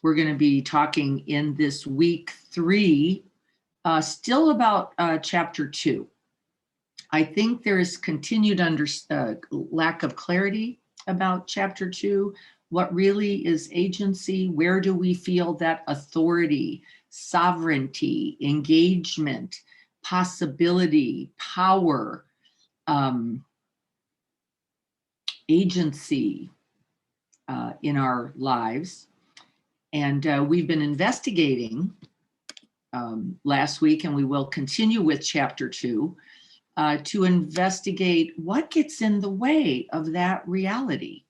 We're going to be talking in this week 3, still about chapter 2. I think there is continued lack of clarity about chapter 2. What really is agency? Where do we feel that authority, sovereignty, engagement, possibility, power, agency in our lives? And we've been investigating last week, and we will continue with chapter 2 to investigate what gets in the way of that reality.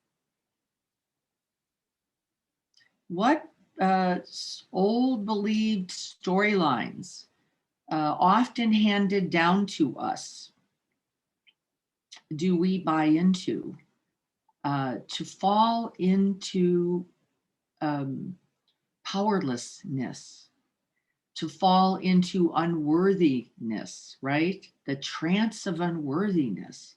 What old believed storylines, often handed down to us, do we buy into to fall into powerlessness, to fall into unworthiness, right? The trance of unworthiness,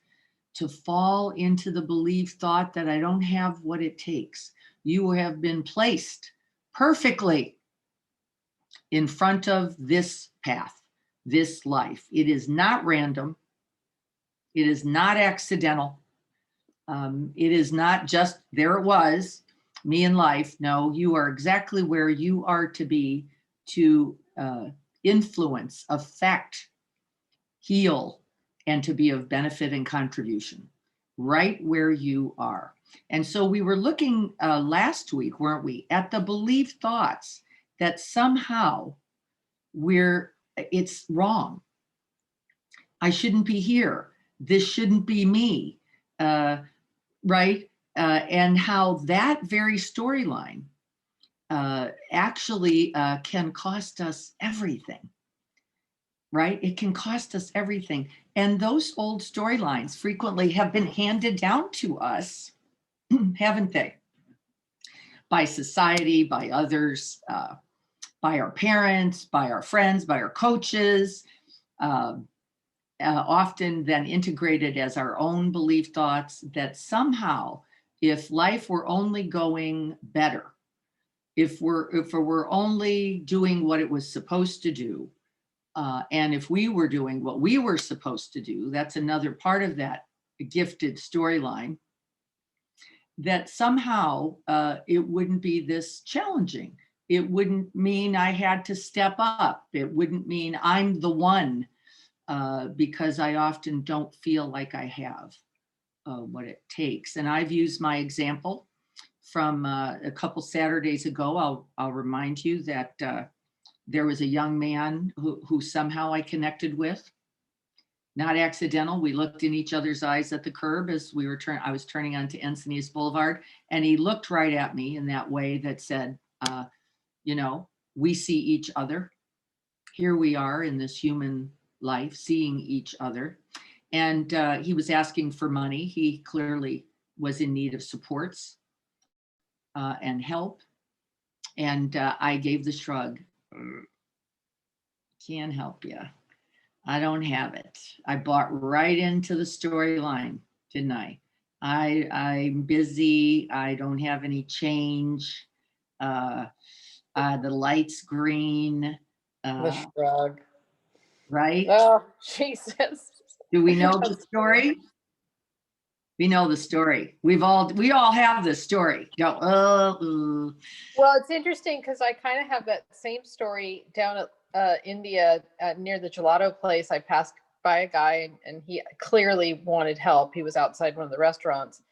to fall into the belief thought that I don't have what it takes. You have been placed perfectly in front of this path, this life. It is not random. It is not accidental. It is not just there it was, me in life. No, you are exactly where you are to be to influence, affect, heal, and to be of benefit and contribution, right where you are. And so we were looking last week, weren't we, at the belief thoughts that somehow it's wrong. I shouldn't be here. This shouldn't be me, right? And how that very storyline actually can cost us everything, right? It can cost us everything. And those old storylines frequently have been handed down to us, haven't they? By society, by others, by our parents, by our friends, by our coaches, often then integrated as our own belief thoughts that somehow, if life were only going better, if we're only doing what it was supposed to do, and if we were doing what we were supposed to do, that's another part of that gifted storyline, that somehow it wouldn't be this challenging. It wouldn't mean I had to step up. It wouldn't mean I'm the one, because I often don't feel like I have what it takes. And I've used my example from a couple Saturdays ago. I'll remind you that there was a young man who somehow I connected with. Not accidental. We looked in each other's eyes at the curb as I was turning onto Encinitas Boulevard, and he looked right at me in that way that said, we see each other. Here we are in this human life, seeing each other. And he was asking for money. He clearly was in need of supports and help. And I gave the shrug. Can't help you. I don't have it. I bought right into the storyline, didn't I? I'm busy. I don't have any change. The light's green. The shrug. Right? Oh, Jesus. Do we know the story? We know the story. We all have this story. Well, it's interesting because I kind of have that same story down at India near the gelato place. I passed by a guy and he clearly wanted help. He was outside one of the restaurants,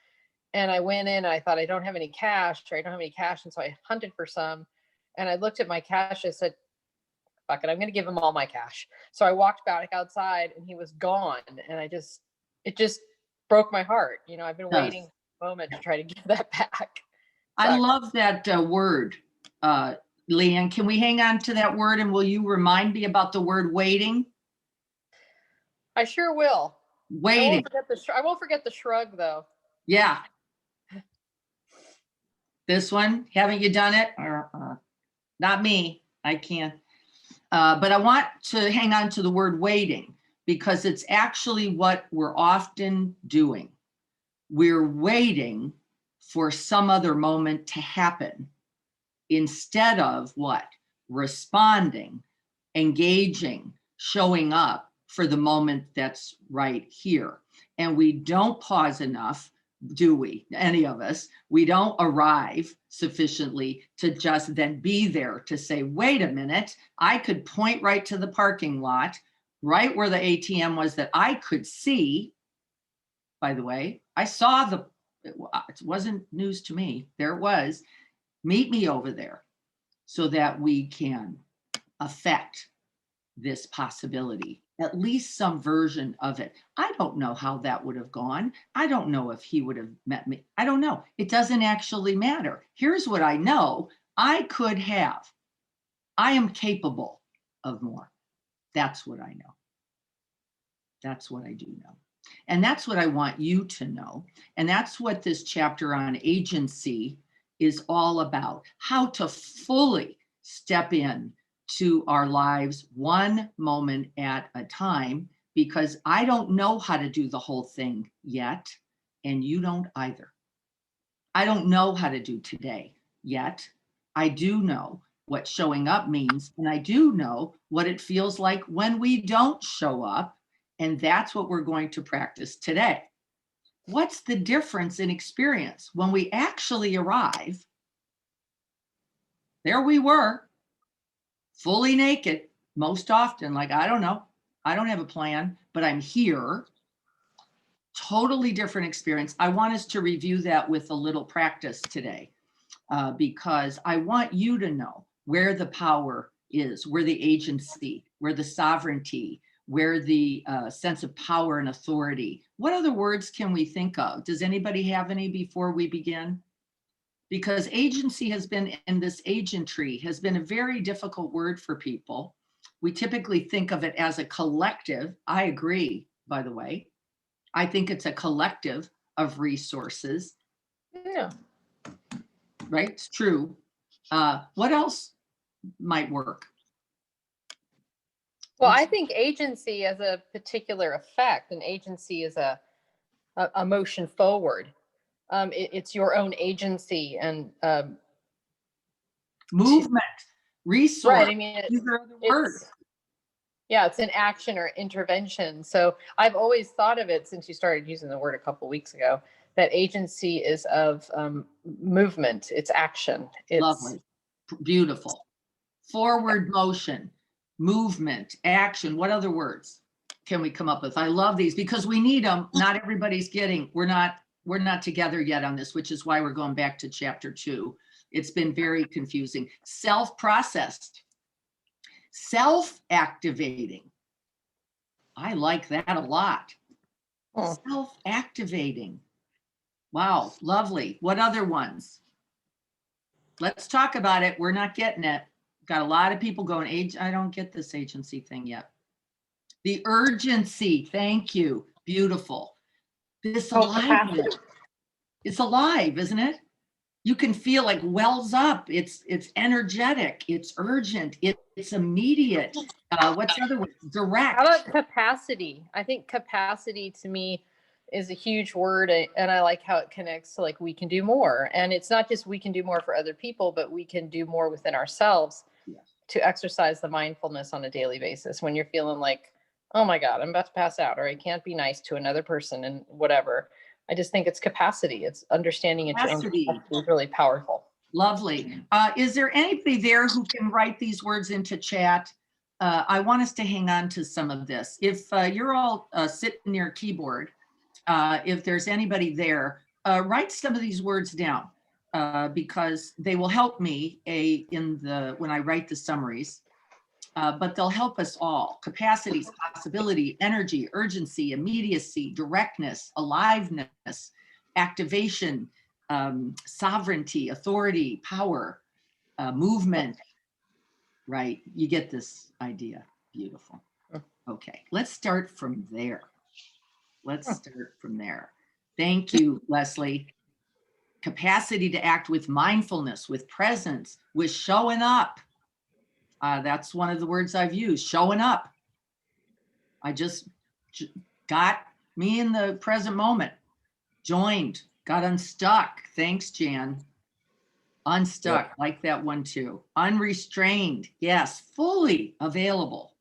and I went in and I thought, I don't have any cash, and so I hunted for some, and I looked at my cash. I said, fuck it, I'm going to give him all my cash. So I walked back outside and he was gone, and it just broke my heart. I've been waiting for a moment to try to give that back. I love that word. Leanne, can we hang on to that word, and will you remind me about the word waiting? I sure will. Waiting. I won't forget the shrug, though. Yeah. This one, haven't you done it? Not me. I can't. But I want to hang on to the word waiting, because it's actually what we're often doing. We're waiting for some other moment to happen instead of what? Responding, engaging, showing up for the moment that's right here. And we don't pause enough, do we? Any of us? We don't arrive sufficiently to just then be there to say, wait a minute, I could point right to the parking lot, right where the ATM was that I could see. By the way, I saw it wasn't news to me. There it was. Meet me over there so that we can affect this possibility, at least some version of it. I don't know how that would have gone. I don't know if he would have met me. I don't know. It doesn't actually matter. Here's what I know. I could have. I am capable of more. That's what I know. That's what I do know. And that's what I want you to know. And that's what this chapter on agency is all about. How to fully step in to our lives one moment at a time, because I don't know how to do the whole thing yet, and you don't either. I don't know how to do today yet. I do know what showing up means, and I do know what it feels like when we don't show up, and that's what we're going to practice today. What's the difference in experience when we actually arrive? There we were, fully naked, most often, like, I don't know, I don't have a plan, but I'm here. Totally different experience. I want us to review that with a little practice today, because I want you to know where the power is, where the agency, where the sovereignty, where the sense of power and authority. What other words can we think of? Does anybody have any before we begin? Because agency has been, and this agentry has been a very difficult word for people. We typically think of it as a collective. I agree, by the way. I think it's a collective of resources. Yeah. Right? It's true. What else might work? Well, I think agency as a particular effect, and agency is a motion forward. It's your own agency and Movement, resource. right. I mean, These are other words. Yeah, it's an action or intervention. So I've always thought of it, since you started using the word a couple of weeks ago, that agency is of movement. It's action. It's lovely, beautiful. Forward motion, movement, action. What other words can we come up with? I love these because we need them. Not everybody's getting. We're not together yet on this, which is why we're going back to chapter 2. It's been very confusing. Self-processed, self-activating. I like that a lot. Self-activating. Wow, lovely. What other ones? Let's talk about it. We're not getting it. Got a lot of people going, I don't get this agency thing yet. The urgency. Thank you. Beautiful. This aliveness. It's alive, isn't it? You can feel like wells up. It's energetic. It's urgent. It's immediate. What's the other word? Direct. How about capacity? I think capacity to me is a huge word, and I like how it connects to, like, we can do more. And it's not just we can do more for other people, but we can do more within ourselves. Yes. To exercise the mindfulness on a daily basis when you're feeling like, oh my God, I'm about to pass out, or I can't be nice to another person and whatever. I just think it's capacity. It's understanding it's really powerful. Lovely. Is there anybody there who can write these words into chat? I want us to hang on to some of this. If you're all sitting near a keyboard, if there's anybody there, write some of these words down, because they will help me when I write the summaries, but they'll help us all. Capacities, possibility, energy, urgency, immediacy, directness, aliveness, activation, sovereignty, authority, power, movement. Right, you get this idea. Beautiful. Okay, let's start from there. Thank you, Leslie. Capacity to act with mindfulness, with presence, with showing up. That's one of the words I've used, showing up. I just got me in the present moment, joined, got unstuck. Thanks, Jan. Unstuck, like that one too. Unrestrained, yes, fully available.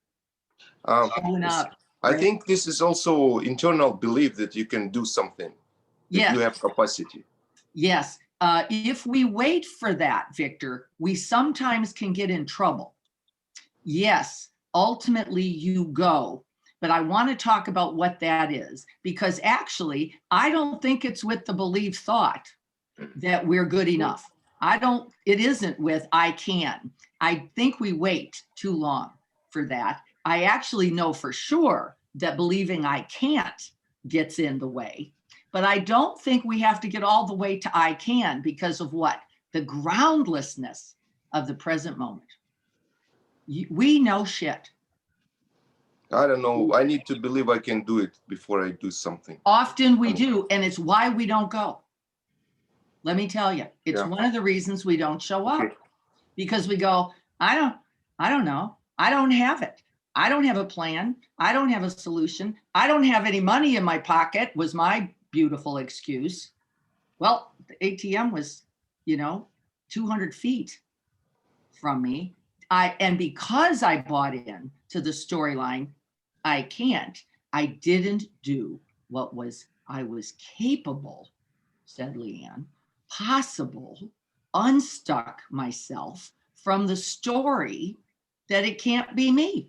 Showing up. I Right? think this is also internal belief that you can do something, that Yes. you have capacity. Yes. If we wait for that, Victor, we sometimes can get in trouble. Yes, ultimately you go, but I want to talk about what that is, because actually, I don't think it's with the belief thought that we're good enough. It isn't with I can. I think we wait too long for that. I actually know for sure that believing I can't gets in the way, but I don't think we have to get all the way to I can because of what? The groundlessness of the present moment. We know shit. I don't know. I need to believe I can do it before I do something. Often we do, and it's why we don't go. Let me tell you, it's one of the reasons we don't show up. Okay. Because we go, I don't know. I don't have it. I don't have a plan. I don't have a solution. I don't have any money in my pocket was my beautiful excuse. Well, the ATM was, 200 feet from me. And because I bought in to the storyline, I can't, I didn't do what I was capable, said Leanne, possible, unstuck myself from the story that it can't be me.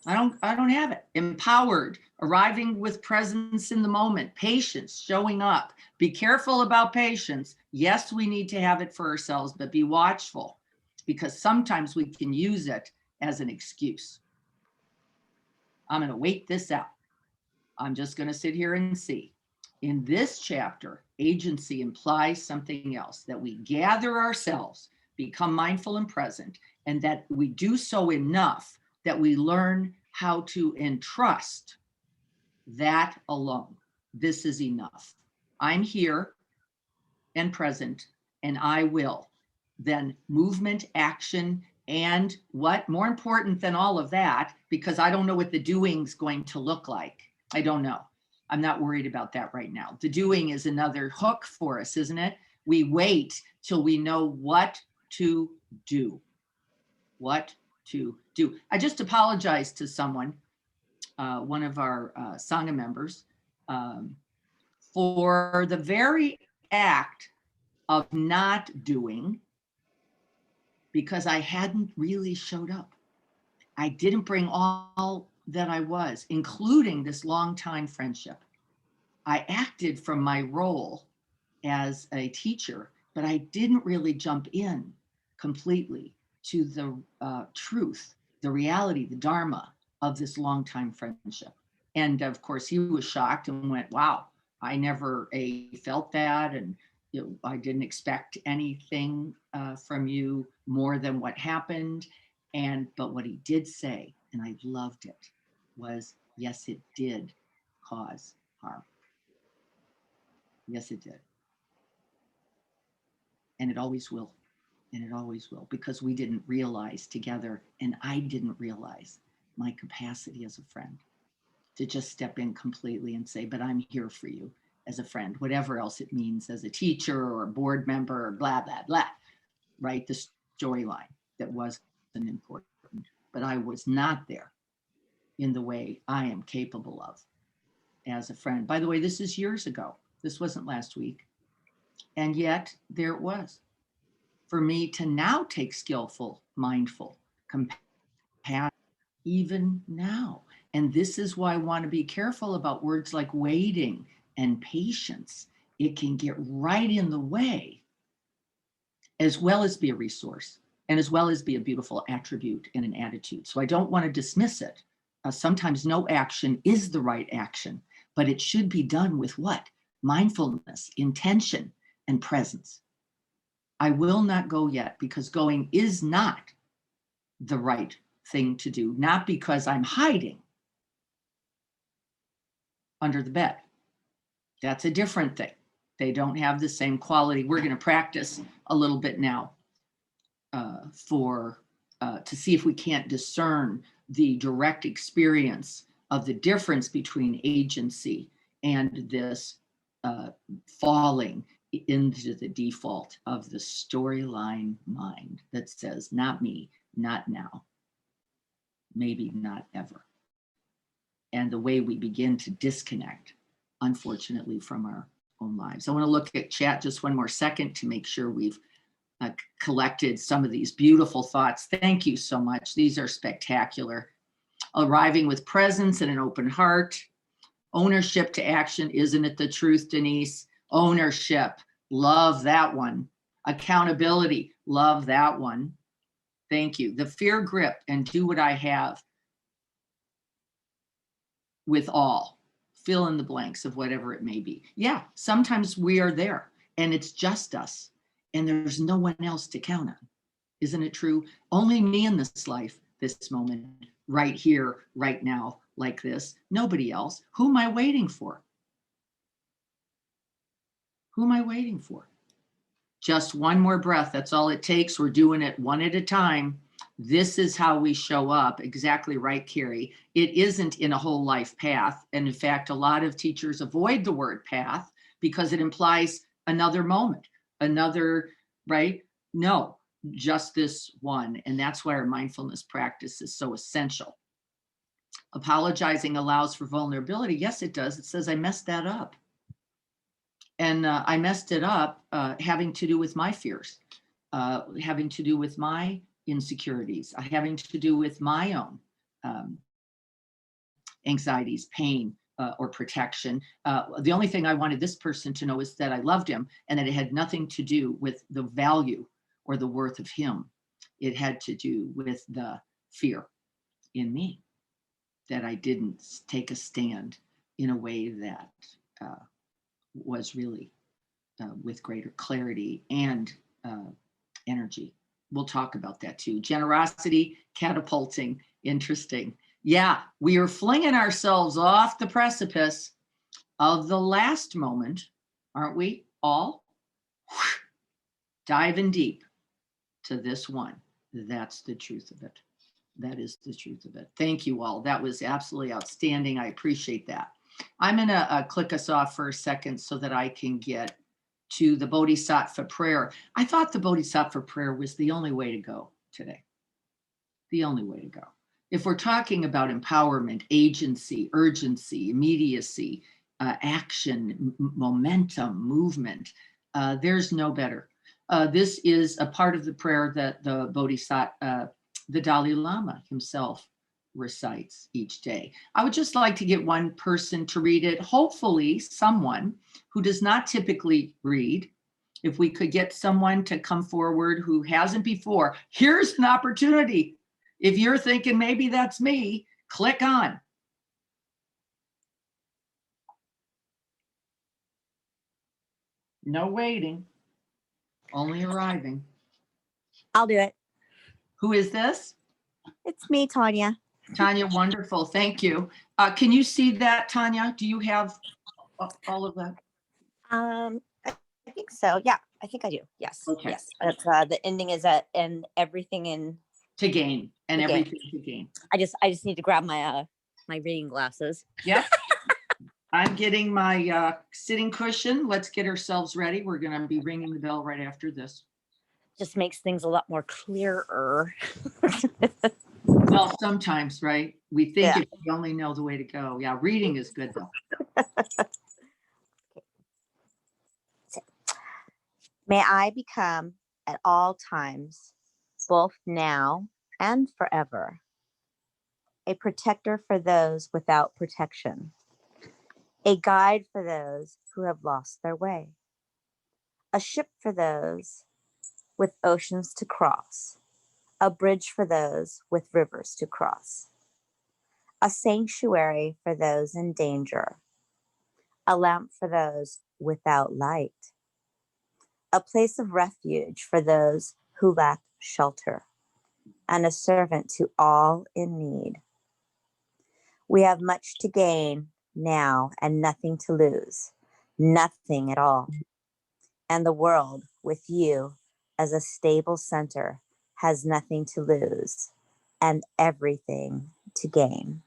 I don't have it. Empowered, arriving with presence in the moment, patience, showing up. Be careful about patience. Yes, we need to have it for ourselves, but be watchful, because sometimes we can use it as an excuse. I'm going to wait this out. I'm just going to sit here and see. In this chapter, agency implies something else, that we gather ourselves, become mindful and present, and that we do so enough that we learn how to entrust that alone. This is enough. I'm here and present, and I will. Then movement, action, and what more important than all of that, because I don't know what the doing's going to look like. I don't know. I'm not worried about that right now. The doing is another hook for us, isn't it? We wait till we know what to do. What to do. I just apologized to someone, one of our Sangha members, for the very act of not doing, because I hadn't really showed up. I didn't bring all that I was, including this longtime friendship. I acted from my role as a teacher, but I didn't really jump in completely to the truth, the reality, the dharma of this longtime friendship. And of course, he was shocked and went, wow, I never felt that. And I didn't expect anything from you more than what happened. But what he did say, and I loved it, was, yes, it did cause harm. Yes, it did. And it always will. And it always will, because we didn't realize together, and I didn't realize my capacity as a friend to just step in completely and say, but I'm here for you as a friend, whatever else it means, as a teacher or a board member or blah, blah, blah, right? The storyline that wasn't important, but I was not there in the way I am capable of as a friend. By the way, this is years ago. This wasn't last week. And yet there it was for me to now take skillful, mindful, compassion, even now. And this is why I want to be careful about words like waiting and patience. It can get right in the way, as well as be a resource, and as well as be a beautiful attribute and an attitude. So I don't want to dismiss it. Sometimes no action is the right action, but it should be done with what? Mindfulness, intention, and presence. I will not go yet, because going is not the right thing to do, not because I'm hiding under the bed. That's a different thing. They don't have the same quality. We're going to practice a little bit now to see if we can't discern the direct experience of the difference between agency and this falling into the default of the storyline mind that says, not me, not now, maybe not ever. And the way we begin to disconnect, unfortunately, from our own lives. I want to look at chat just one more second to make sure we've collected some of these beautiful thoughts. Thank you so much. These are spectacular. Arriving with presence and an open heart. Ownership to action. Isn't it the truth, Denise? Ownership. Love that one. Accountability. Love that one. Thank you. The fear grip and do what I have with all. Fill in the blanks of whatever it may be. Yeah, sometimes we are there and it's just us and there's no one else to count on. Isn't it true? Only me in this life, this moment, right here, right now, like this. Nobody else. Who am I waiting for? Who am I waiting for? Just one more breath. That's all it takes. We're doing it one at a time. This is how we show up. Exactly right, Carrie. It isn't in a whole life path. And in fact, a lot of teachers avoid the word path because it implies another moment, another, right? No, just this one. And that's why our mindfulness practice is so essential. Apologizing allows for vulnerability. Yes, it does. It says, I messed that up. And I messed it up having to do with my fears, having to do with my insecurities, having to do with my own anxieties, pain, or protection. The only thing I wanted this person to know is that I loved him and that it had nothing to do with the value or the worth of him. It had to do with the fear in me that I didn't take a stand in a way that was really with greater clarity and energy. We'll talk about that too. Generosity, catapulting, interesting. Yeah, we are flinging ourselves off the precipice of the last moment, aren't we all? Diving deep to this one. That's the truth of it. That is the truth of it. Thank you all. That was absolutely outstanding. I appreciate that. I'm going to click us off for a second so that I can get to the Bodhisattva prayer. I thought the Bodhisattva prayer was the only way to go today. The only way to go. If we're talking about empowerment, agency, urgency, immediacy, action, momentum, movement, there's no better. This is a part of the prayer that the Bodhisattva, the Dalai Lama himself recites each day. I would just like to get one person to read it, hopefully someone who does not typically read. If we could get someone to come forward who hasn't before, here's an opportunity. If you're thinking maybe that's me, click on. No waiting, only arriving. I'll do it. Who is this? It's me, Tanya. Tanya, wonderful. Thank you. Can you see that, Tanya? Do you have all of that? I think so. Yeah, I think I do. Yes. Okay. Yes. It's, the ending is at and everything in To gain and To gain. everything to gain. I just need to grab my my reading glasses. Yep. I'm getting my sitting cushion. Let's get ourselves ready. We're going to be ringing the bell right after this. Just makes things a lot more clearer. Well, sometimes, right? We think Yeah. if we only know the way to go. Yeah, reading is good though. May I become at all times, both now and forever, a protector for those without protection, a guide for those who have lost their way, a ship for those with oceans to cross, a bridge for those with rivers to cross, a sanctuary for those in danger, a lamp for those without light, a place of refuge for those who lack shelter, and a servant to all in need. We have much to gain now and nothing to lose, nothing at all. And the world with you as a stable center has nothing to lose and everything to gain.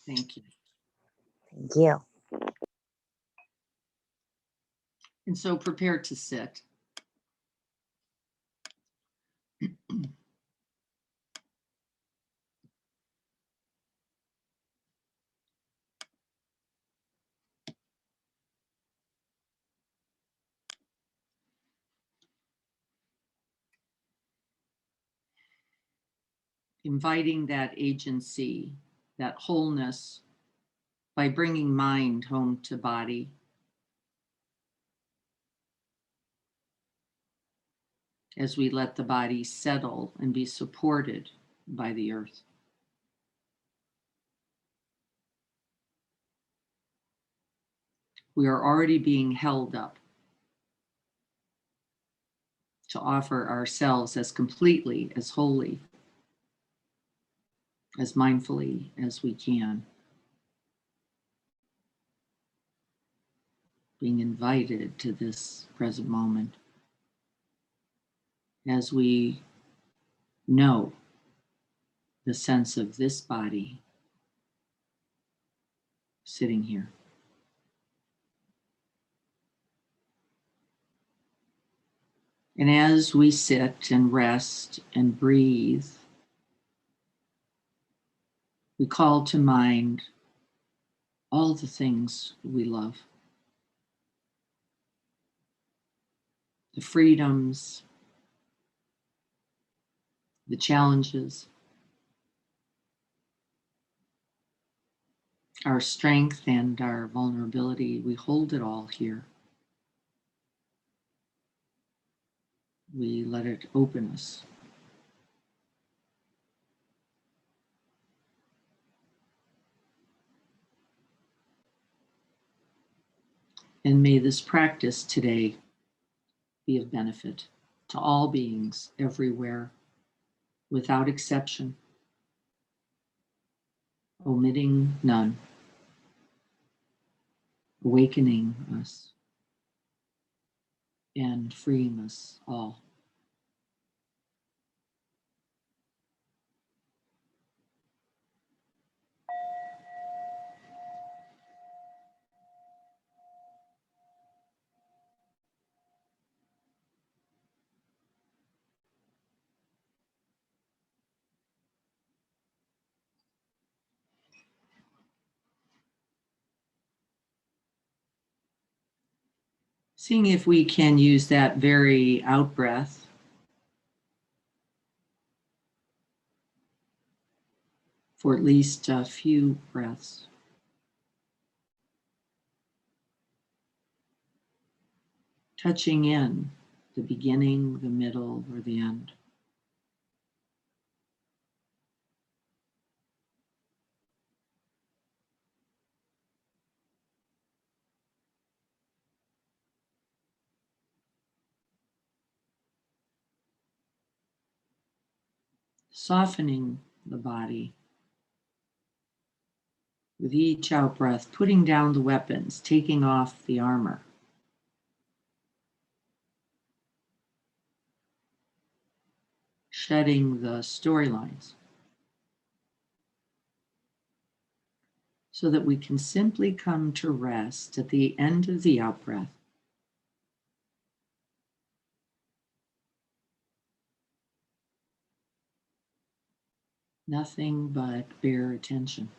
Thank you. Thank you. And so prepare to sit. Inviting that agency, that wholeness, by bringing mind home to body. As we let the body settle and be supported by the earth. We are already being held up to offer ourselves as completely, as wholly, as mindfully as we can. Being invited to this present moment as we know the sense of this body sitting here. And as we sit and rest and breathe, we call to mind all the things we love. The freedoms, the challenges, our strength and our vulnerability. We hold it all here. We let it open us. And may this practice today be of benefit to all beings everywhere, without exception, omitting none, awakening us and freeing us all. Seeing if we can use that very out breath for at least a few breaths. Touching in the beginning, the middle, or the end. Softening the body with each out breath, putting down the weapons, taking off the armor. Shedding the storylines so that we can simply come to rest at the end of the out breath. Nothing but bare attention.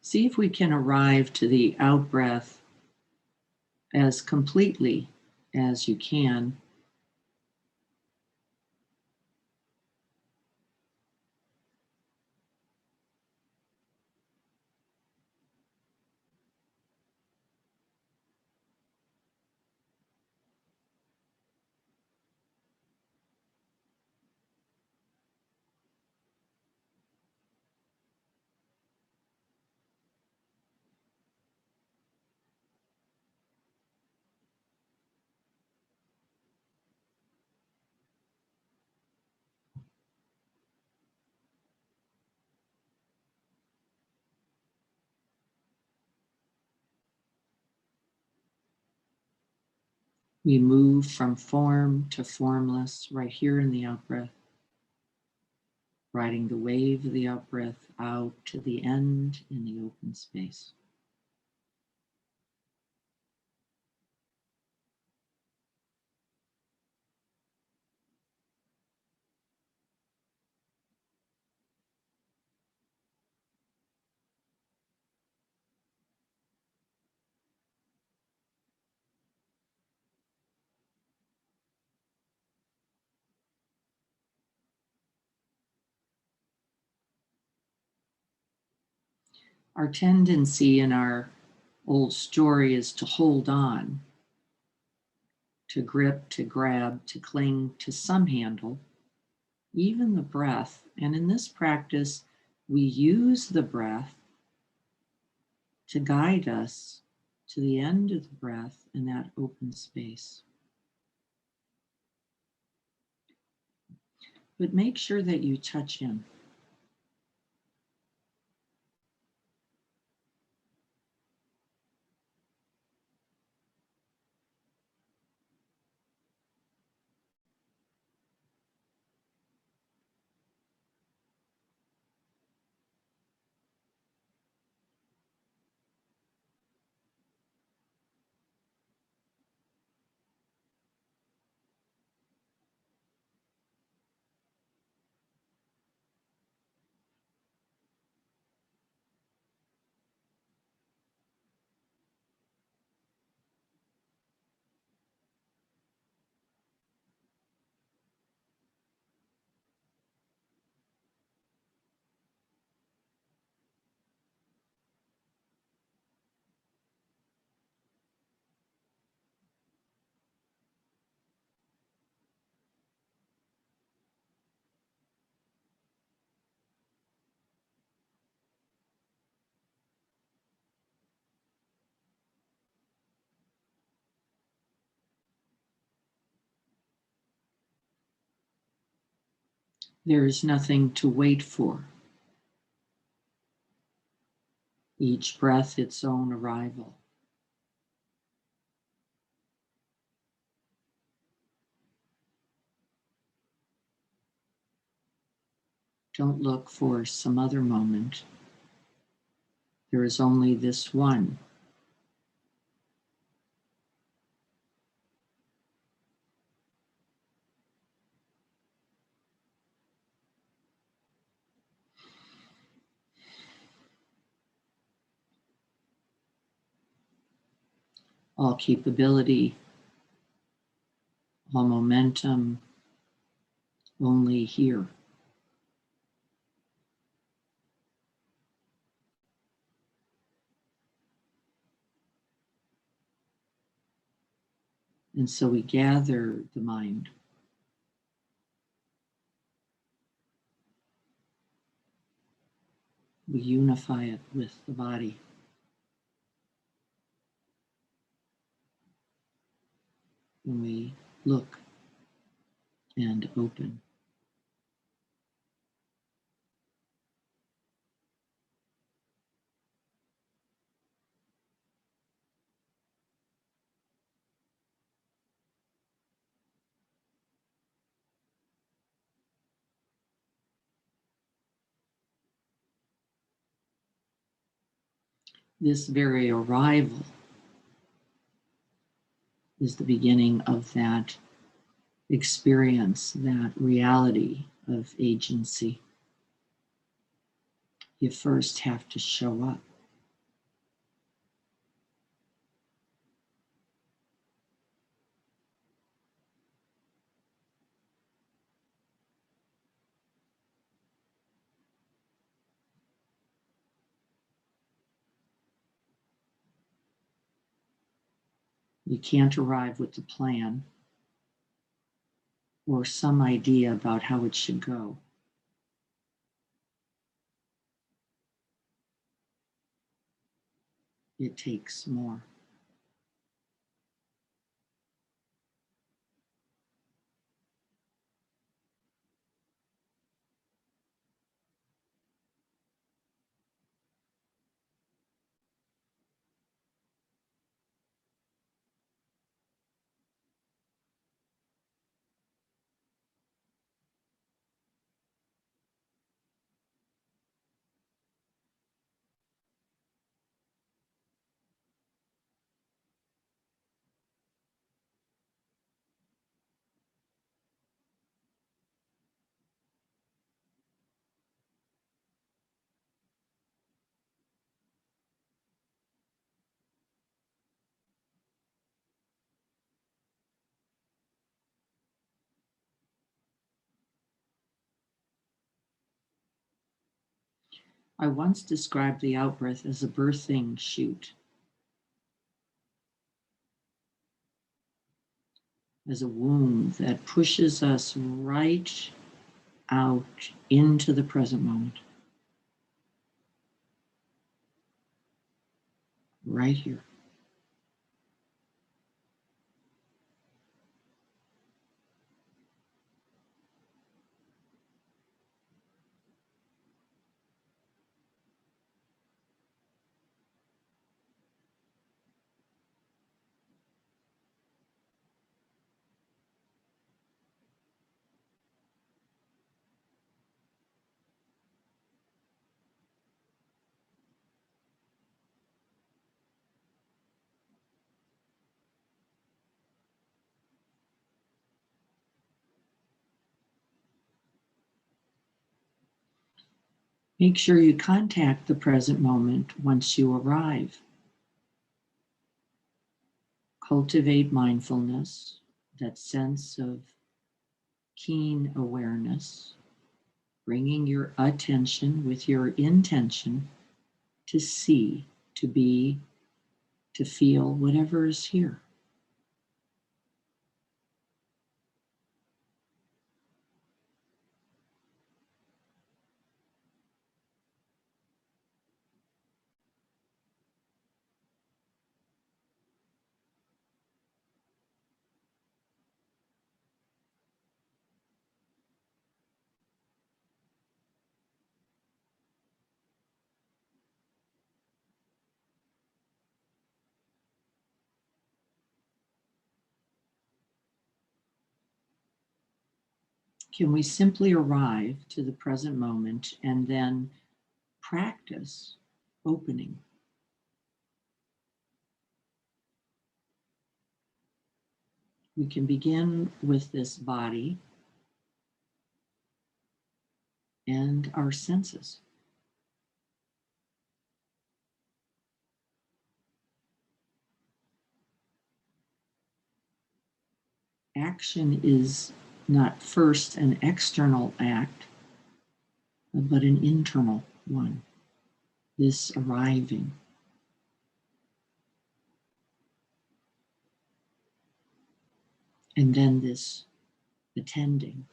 See if we can arrive to the out breath as completely as you can. We move from form to formless right here in the out breath, riding the wave of the out breath out to the end in the open space. Our tendency in our old story is to hold on, to grip, to grab, to cling to some handle, even the breath. And in this practice, we use the breath to guide us to the end of the breath in that open space. But make sure that you touch in. There is nothing to wait for. Each breath its own arrival. Don't look for some other moment. There is only this one. All capability, all momentum, only here. And so we gather the mind. We unify it with the body. And we look and open. This very arrival is the beginning of that experience, that reality of agency. You first have to show up. You can't arrive with the plan or some idea about how it should go. It takes more. I once described the out-breath as a birthing chute, as a womb that pushes us right out into the present moment, right here. Make sure you contact the present moment once you arrive. Cultivate mindfulness, that sense of keen awareness, bringing your attention with your intention to see, to be, to feel whatever is here. Can we simply arrive to the present moment and then practice opening? We can begin with this body and our senses. Action is not first an external act, but an internal one, this arriving. And then this attending.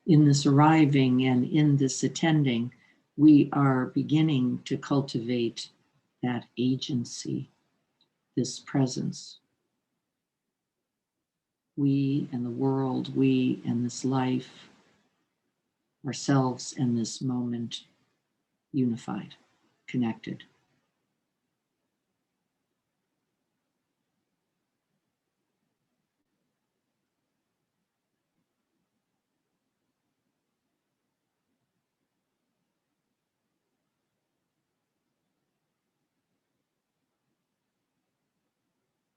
In this arriving and in this attending, we are beginning to cultivate that agency, this presence. We and the world, we and this life, ourselves and this moment, unified, connected.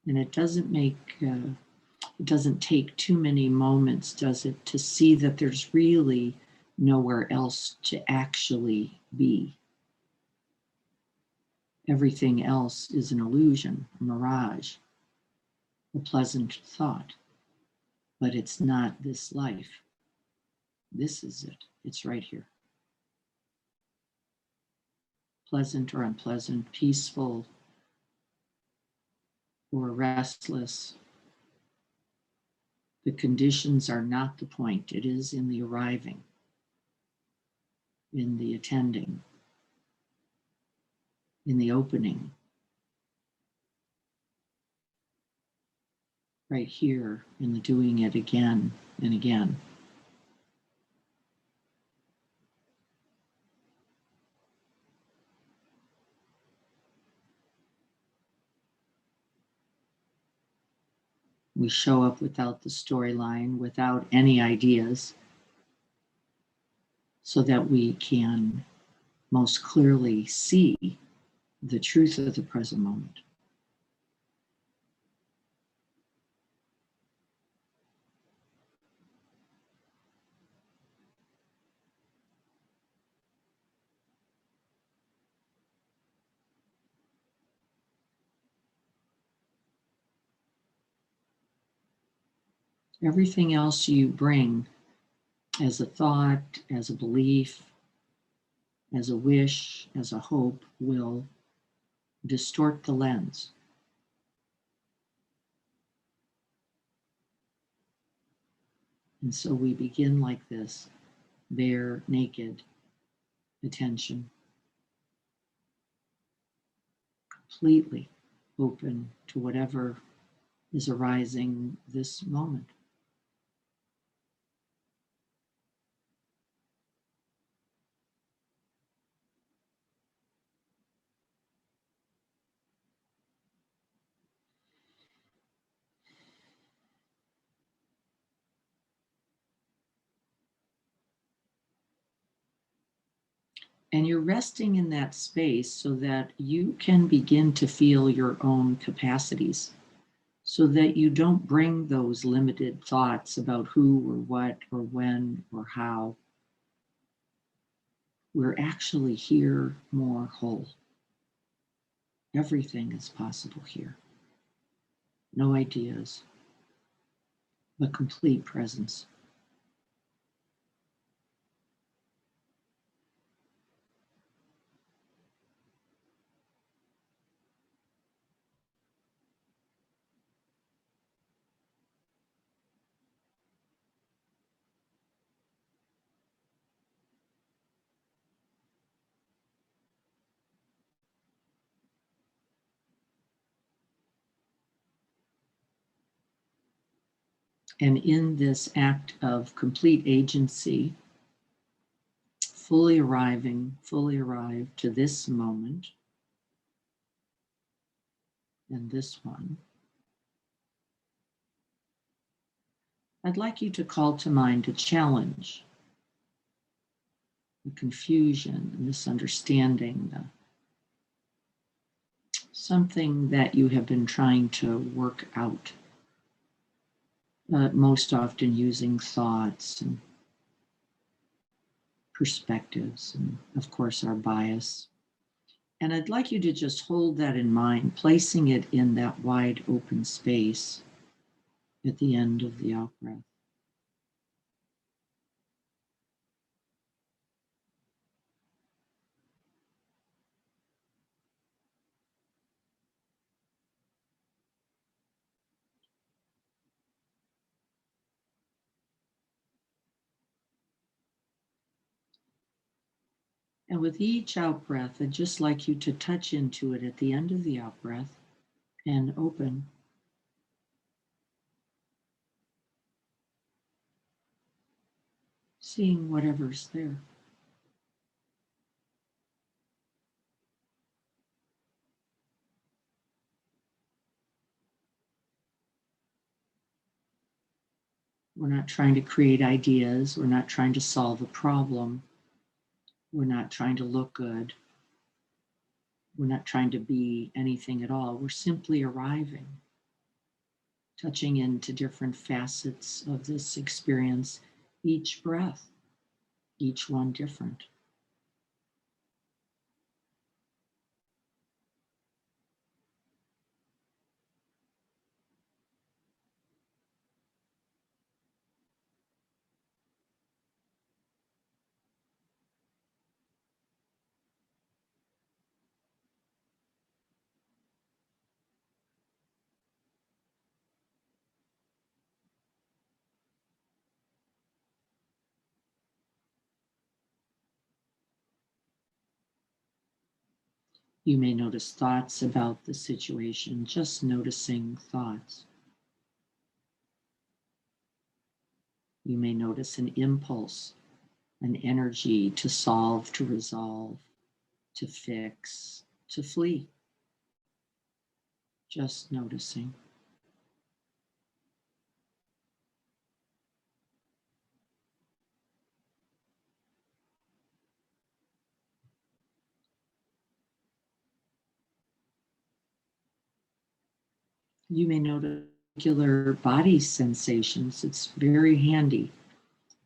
And it doesn't take too many moments, does it, to see that there's really nowhere else to actually be. Everything else is an illusion, a mirage, a pleasant thought. But it's not this life. This is it. It's right here. Pleasant or unpleasant, peaceful or restless. The conditions are not the point. It is in the arriving, in the attending, in the opening. Right here, in the doing it again and again. We show up without the storyline, without any ideas, so that we can most clearly see the truth of the present moment. Everything else you bring as a thought, as a belief, as a wish, as a hope will distort the lens. And so we begin like this, bare, naked attention, completely open to whatever is arising this moment. And you're resting in that space so that you can begin to feel your own capacities, so that you don't bring those limited thoughts about who or what or when or how. We're actually here more whole. Everything is possible here. No ideas, but complete presence. And in this act of complete agency, fully arrived to this moment and this one, I'd like you to call to mind a challenge, the confusion, the misunderstanding, something that you have been trying to work out, most often using thoughts and perspectives and, of course, our bias. And I'd like you to just hold that in mind, placing it in that wide open space at the end of the out breath. And with each out breath, I'd just like you to touch into it at the end of the out breath and open. Seeing whatever's there. We're not trying to create ideas. We're not trying to solve a problem. We're not trying to look good. We're not trying to be anything at all. We're simply arriving, touching into different facets of this experience, each breath, each one different. You may notice thoughts about the situation, just noticing thoughts. You may notice an impulse, an energy to solve, to resolve, to fix, to flee. Just noticing. You may notice particular body sensations. It's very handy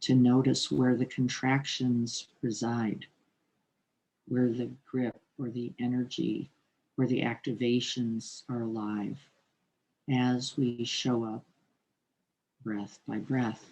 to notice where the contractions reside, where the grip or the energy or the activations are alive as we show up breath by breath.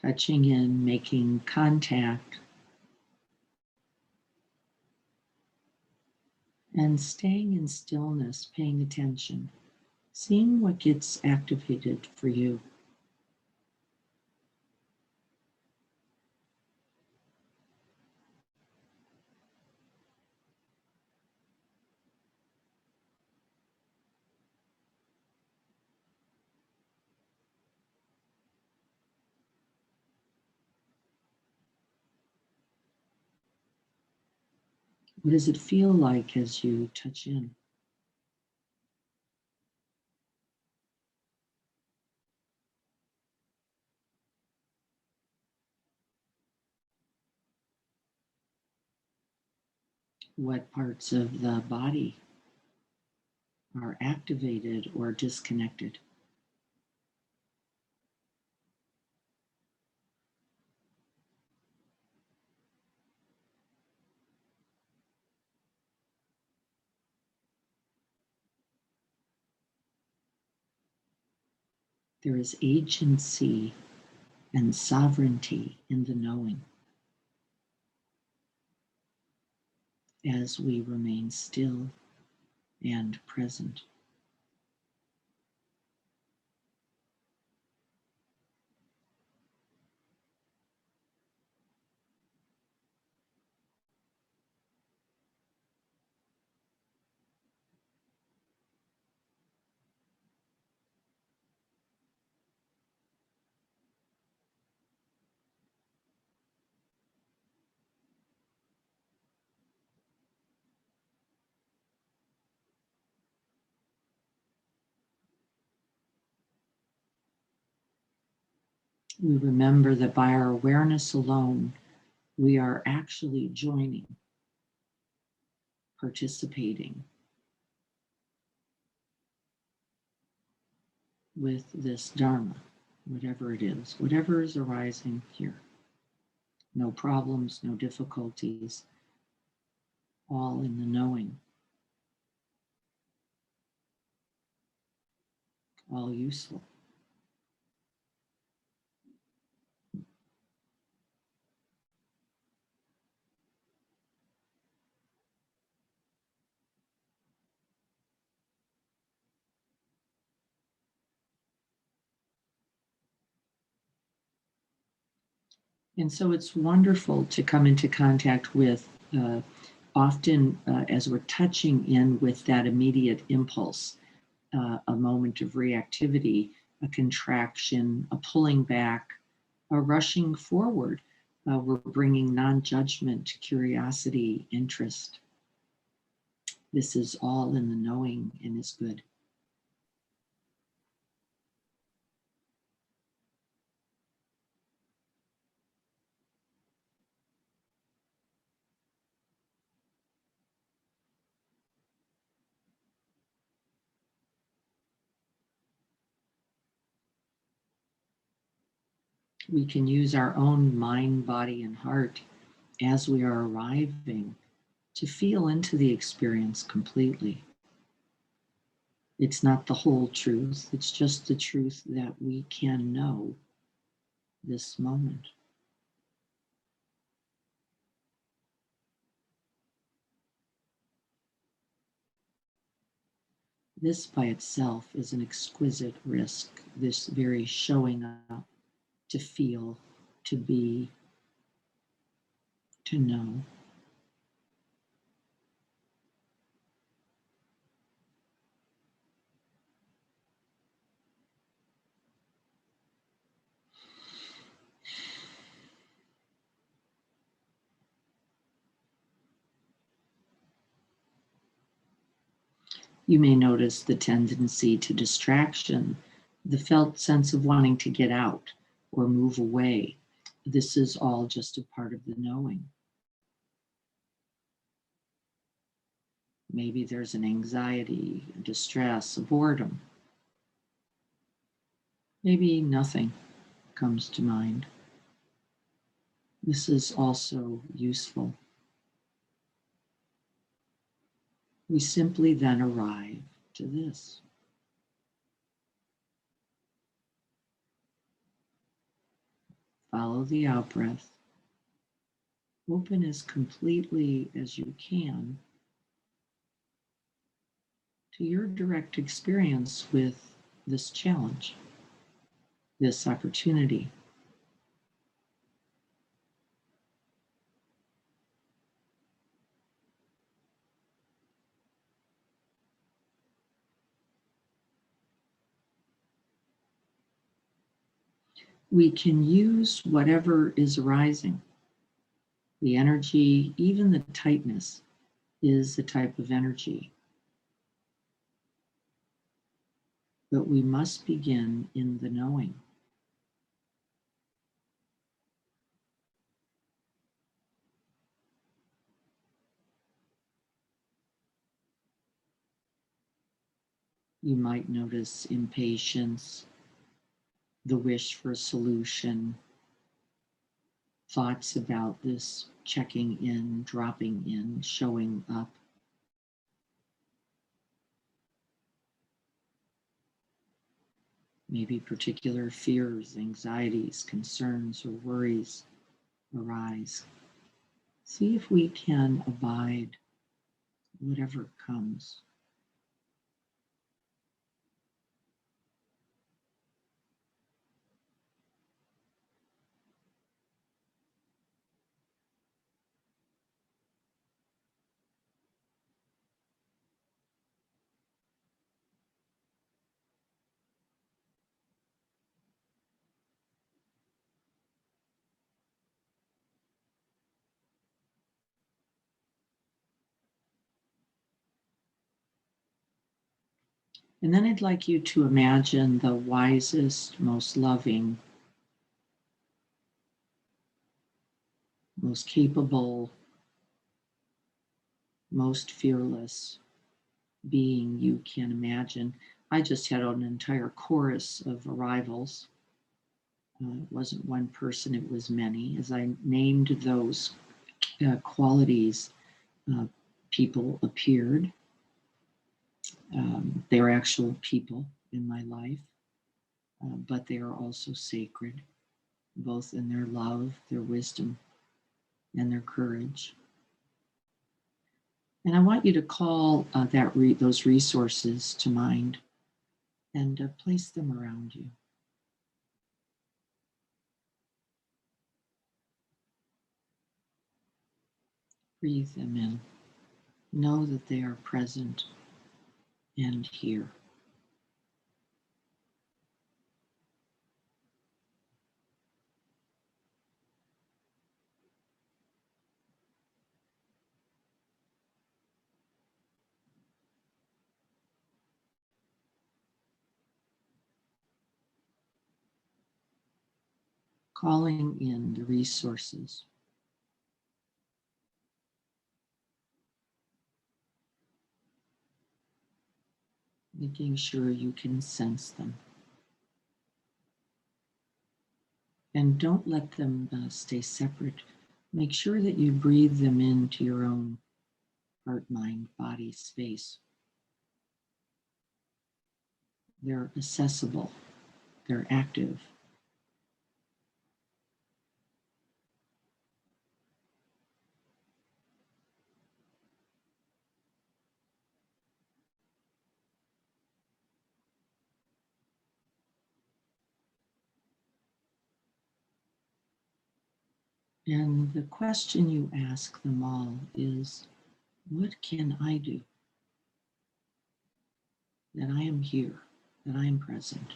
Touching in, making contact, and staying in stillness, paying attention, seeing what gets activated for you. What does it feel like as you touch in? What parts of the body are activated or disconnected? There is agency and sovereignty in the knowing as we remain still and present. We remember that by our awareness alone, we are actually joining, participating with this Dharma, whatever it is, whatever is arising here. No problems, no difficulties, all in the knowing, all useful. And so it's wonderful to come into contact with, often as we're touching in with that immediate impulse, a moment of reactivity, a contraction, a pulling back, a rushing forward. We're bringing non-judgment, curiosity, interest. This is all in the knowing and is good. We can use our own mind, body, and heart as we are arriving to feel into the experience completely. It's not the whole truth, it's just the truth that we can know this moment. This by itself is an exquisite risk, this very showing up to feel, to be, to know. You may notice the tendency to distraction, the felt sense of wanting to get out or move away. This is all just a part of the knowing. Maybe there's an anxiety, a distress, a boredom. Maybe nothing comes to mind. This is also useful. We simply then arrive to this. Follow the out breath. Open as completely as you can to your direct experience with this challenge, this opportunity. We can use whatever is arising. The energy, even the tightness, is a type of energy. But we must begin in the knowing. You might notice impatience, the wish for a solution, thoughts about this checking in, dropping in, showing up. Maybe particular fears, anxieties, concerns, or worries arise. See if we can abide whatever comes. And then I'd like you to imagine the wisest, most loving, most capable, most fearless being you can imagine. I just had an entire chorus of arrivals. It wasn't one person, it was many. As I named those qualities, people appeared. They are actual people in my life, but they are also sacred, both in their love, their wisdom, and their courage. And I want you to call those resources to mind and place them around you. Breathe them in. Know that they are present and here. Calling in the resources. Making sure you can sense them. And don't let them stay separate. Make sure that you breathe them into your own heart, mind, body space. They're accessible. They're active. And the question you ask them all is, what can I do? That I am here, that I am present.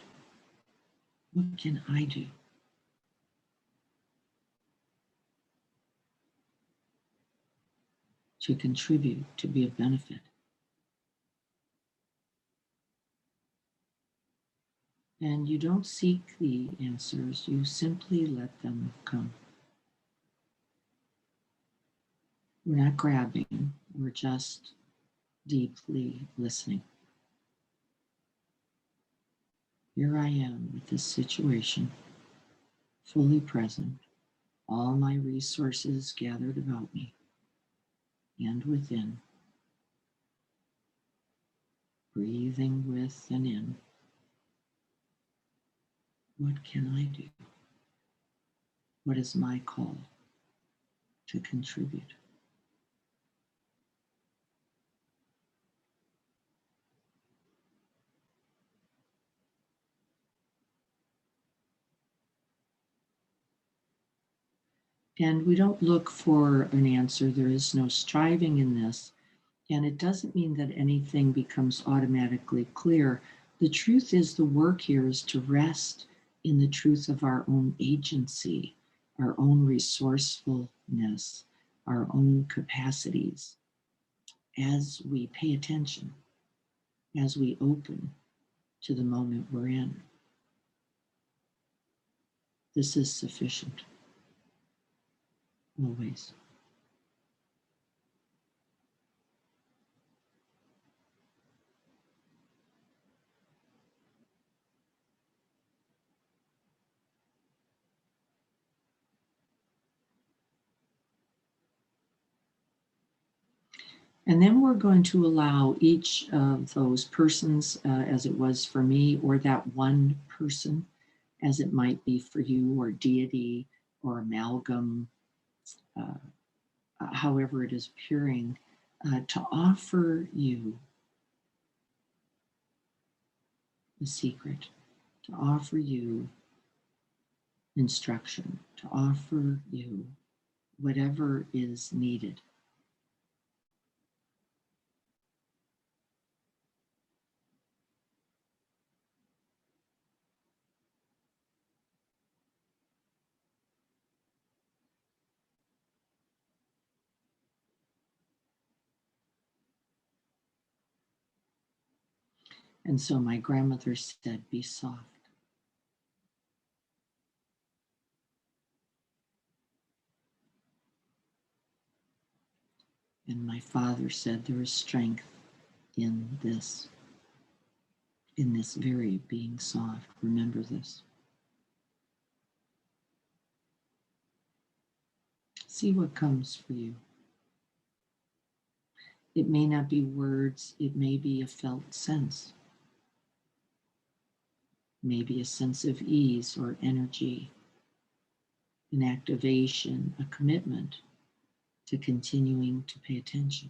What can I do? To contribute, to be of benefit. And you don't seek the answers, you simply let them come. We're not grabbing, we're just deeply listening. Here I am with this situation, fully present, all my resources gathered about me and within, breathing with and in. What can I do? What is my call to contribute? And we don't look for an answer. There is no striving in this. And it doesn't mean that anything becomes automatically clear. The truth is, the work here is to rest in the truth of our own agency, our own resourcefulness, our own capacities. As we pay attention, as we open to the moment we're in, this is sufficient, always. And then we're going to allow each of those persons, as it was for me, or that one person, as it might be for you, or deity, or amalgam, however it is appearing, to offer you the secret, to offer you instruction, to offer you whatever is needed. And so my grandmother said, be soft. And my father said there is strength in this very being soft. Remember this. See what comes for you. It may not be words, it may be a felt sense. Maybe a sense of ease or energy, an activation, a commitment to continuing to pay attention.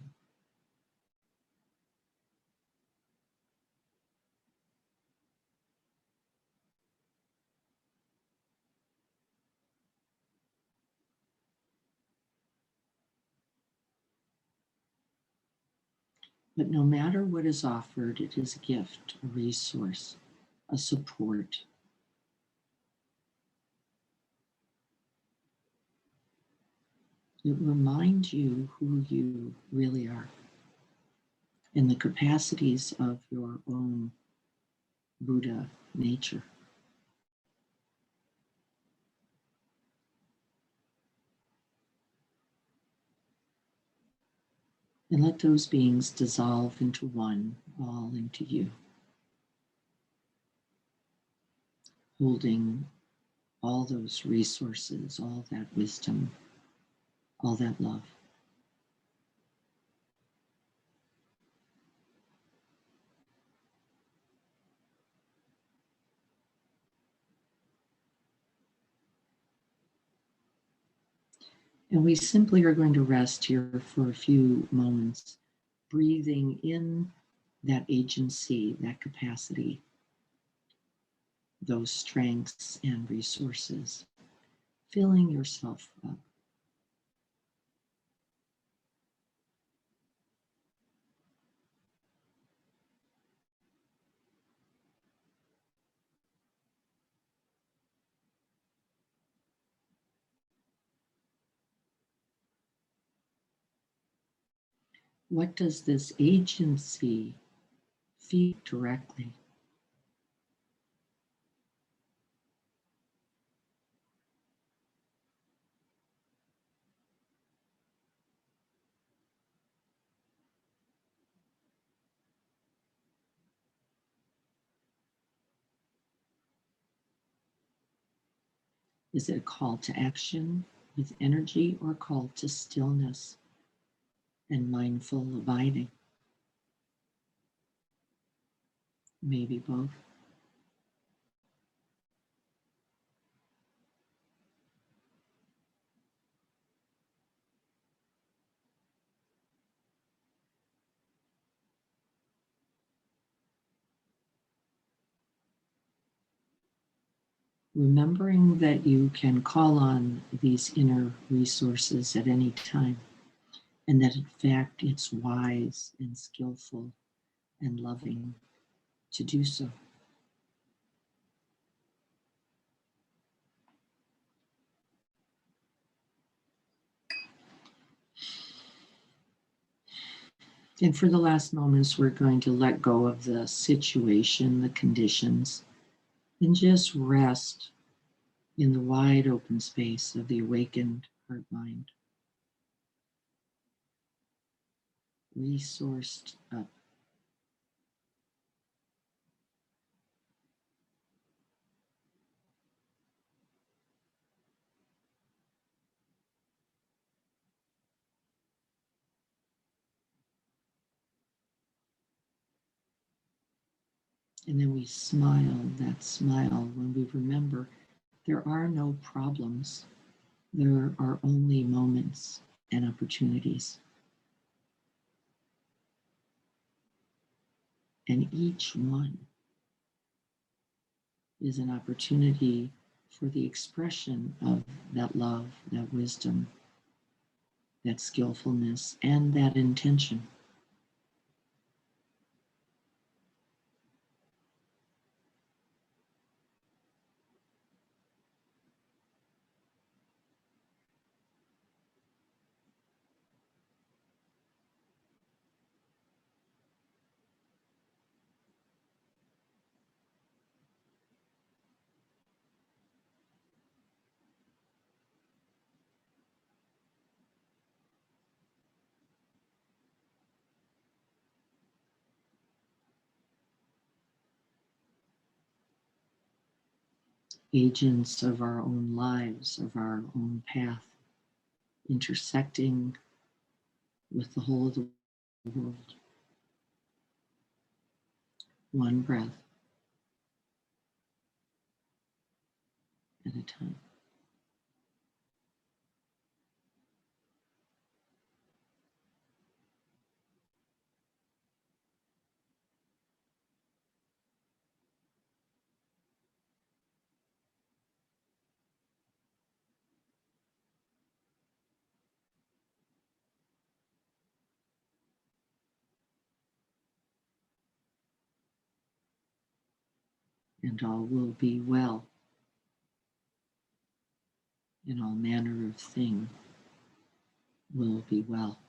But no matter what is offered, it is a gift, a resource, a support. It reminds you who you really are and the capacities of your own Buddha nature. And let those beings dissolve into one, all into you, holding all those resources, all that wisdom, all that love. And we simply are going to rest here for a few moments, breathing in that agency, that capacity, those strengths and resources, filling yourself up. What does this agency feed directly? Is it a call to action with energy or a call to stillness and mindful abiding? Maybe both. Remembering that you can call on these inner resources at any time, and that in fact it's wise and skillful and loving to do so. And for the last moments, we're going to let go of the situation, the conditions, and just rest in the wide open space of the awakened heart mind, resourced up. And then we smile, that smile, when we remember there are no problems. There are only moments and opportunities. And each one is an opportunity for the expression of that love, that wisdom, that skillfulness, and that intention. agents of our own lives, of our own path, intersecting with the whole of the world. One breath at a time. And all will be well, and all manner of thing will be well.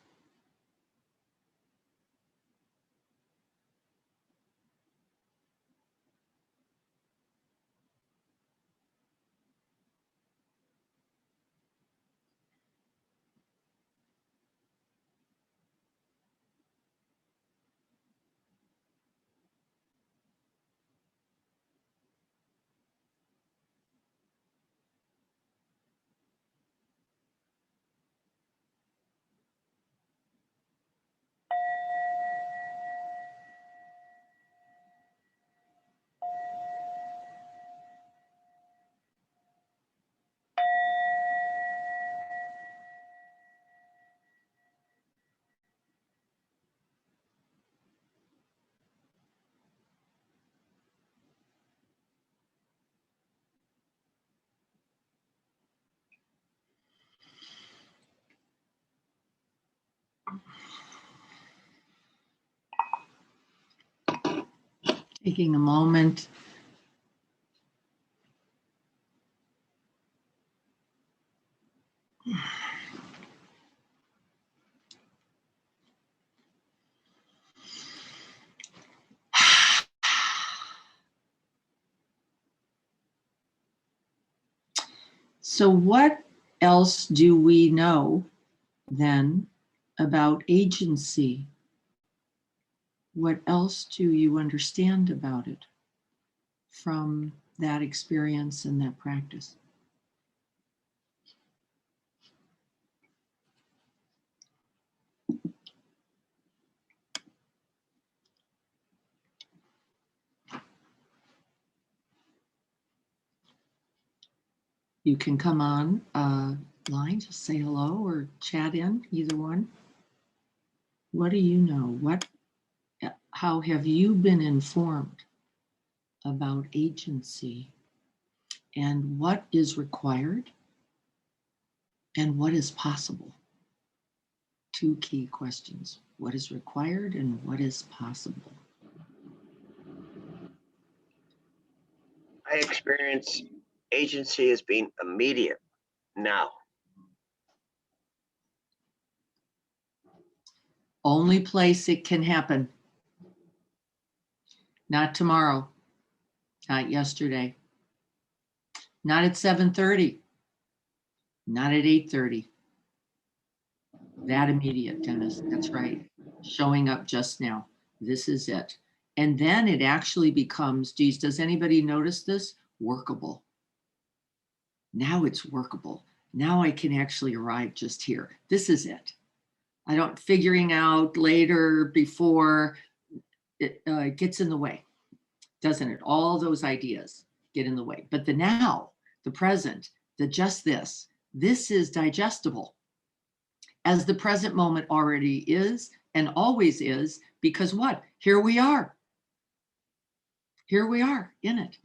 Taking a moment So what else do we know then about agency? What else do you understand about it from that experience and that practice? You can come on line, just say hello or chat in, either one. What do you know? How have you been informed about agency and what is required and what is possible? Two key questions. What is required and what is possible? I experience agency as being immediate now. Only place it can happen. Not tomorrow, not yesterday, not at 7:30, not at 8:30. That immediate, Dennis, that's right. Showing up just now. This is it. And then it actually becomes, geez, does anybody notice this? Workable. Now it's workable. Now I can actually arrive just here. This is it. I don't figuring out later, before, it gets in the way, doesn't it? All those ideas get in the way. But the now, the present, the just this is digestible, as the present moment already is and always is, because what? Here we are. Here we are in it.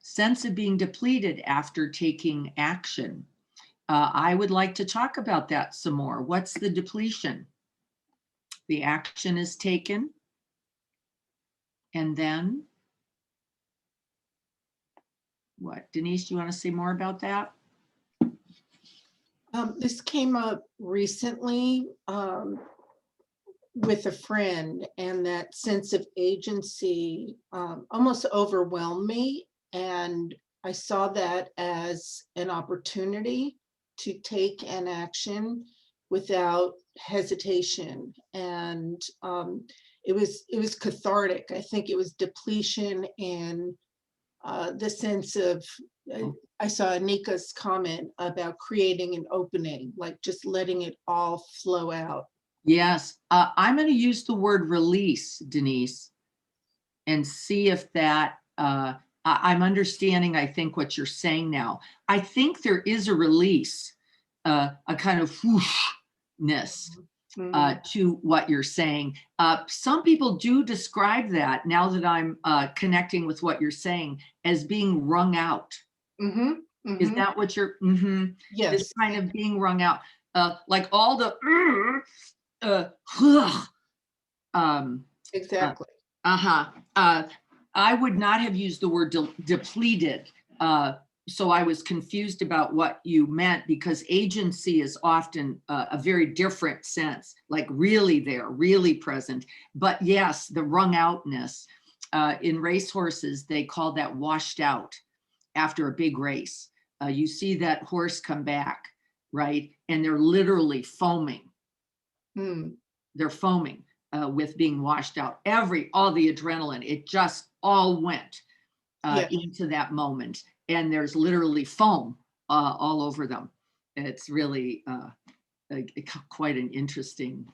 Sense of being depleted after taking action. I would like to talk about that some more. What's the depletion? The action is taken, and then what? Denise, do you want to say more about that? This came up recently with a friend, and that sense of agency almost overwhelmed me. And I saw that as an opportunity to take an action without hesitation. And it was cathartic. I think it was depletion in the sense of, I saw Anika's comment about creating an opening, like just letting it all flow out. Yes, I'm going to use the word release, Denise, and see if that, I'm understanding, I think, what you're saying now. I think there is a release, a kind of whooshness to what you're saying. Some people do describe that, now that I'm connecting with what you're saying, as being wrung out. Is that what you're, Yes. this kind of being wrung out? Like all the, Exactly. I would not have used the word depleted. So I was confused about what you meant, because agency is often a very different sense, like really there, really present. But yes, the wrung outness, in racehorses, they call that washed out after a big race. You see that horse come back, right? And they're literally foaming. They're foaming with being washed out. All the adrenaline, it just all went into that moment. And there's literally foam all over them. It's really quite an interesting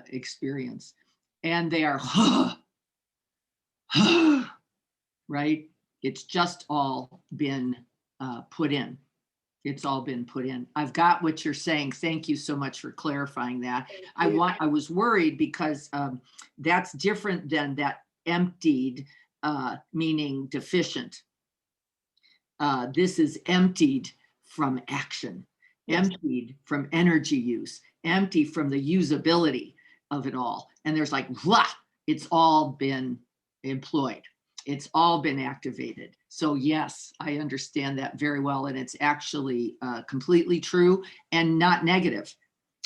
experience. And they are, right? It's just all been put in. It's all been put in. I've got what you're saying. Thank you so much for clarifying that. I was worried because that's different than that emptied, meaning deficient. This is emptied from action, emptied from energy use, empty from the usability of it all. And there's like, blah, it's all been employed. It's all been activated. So yes, I understand that very well. And it's actually completely true and not negative.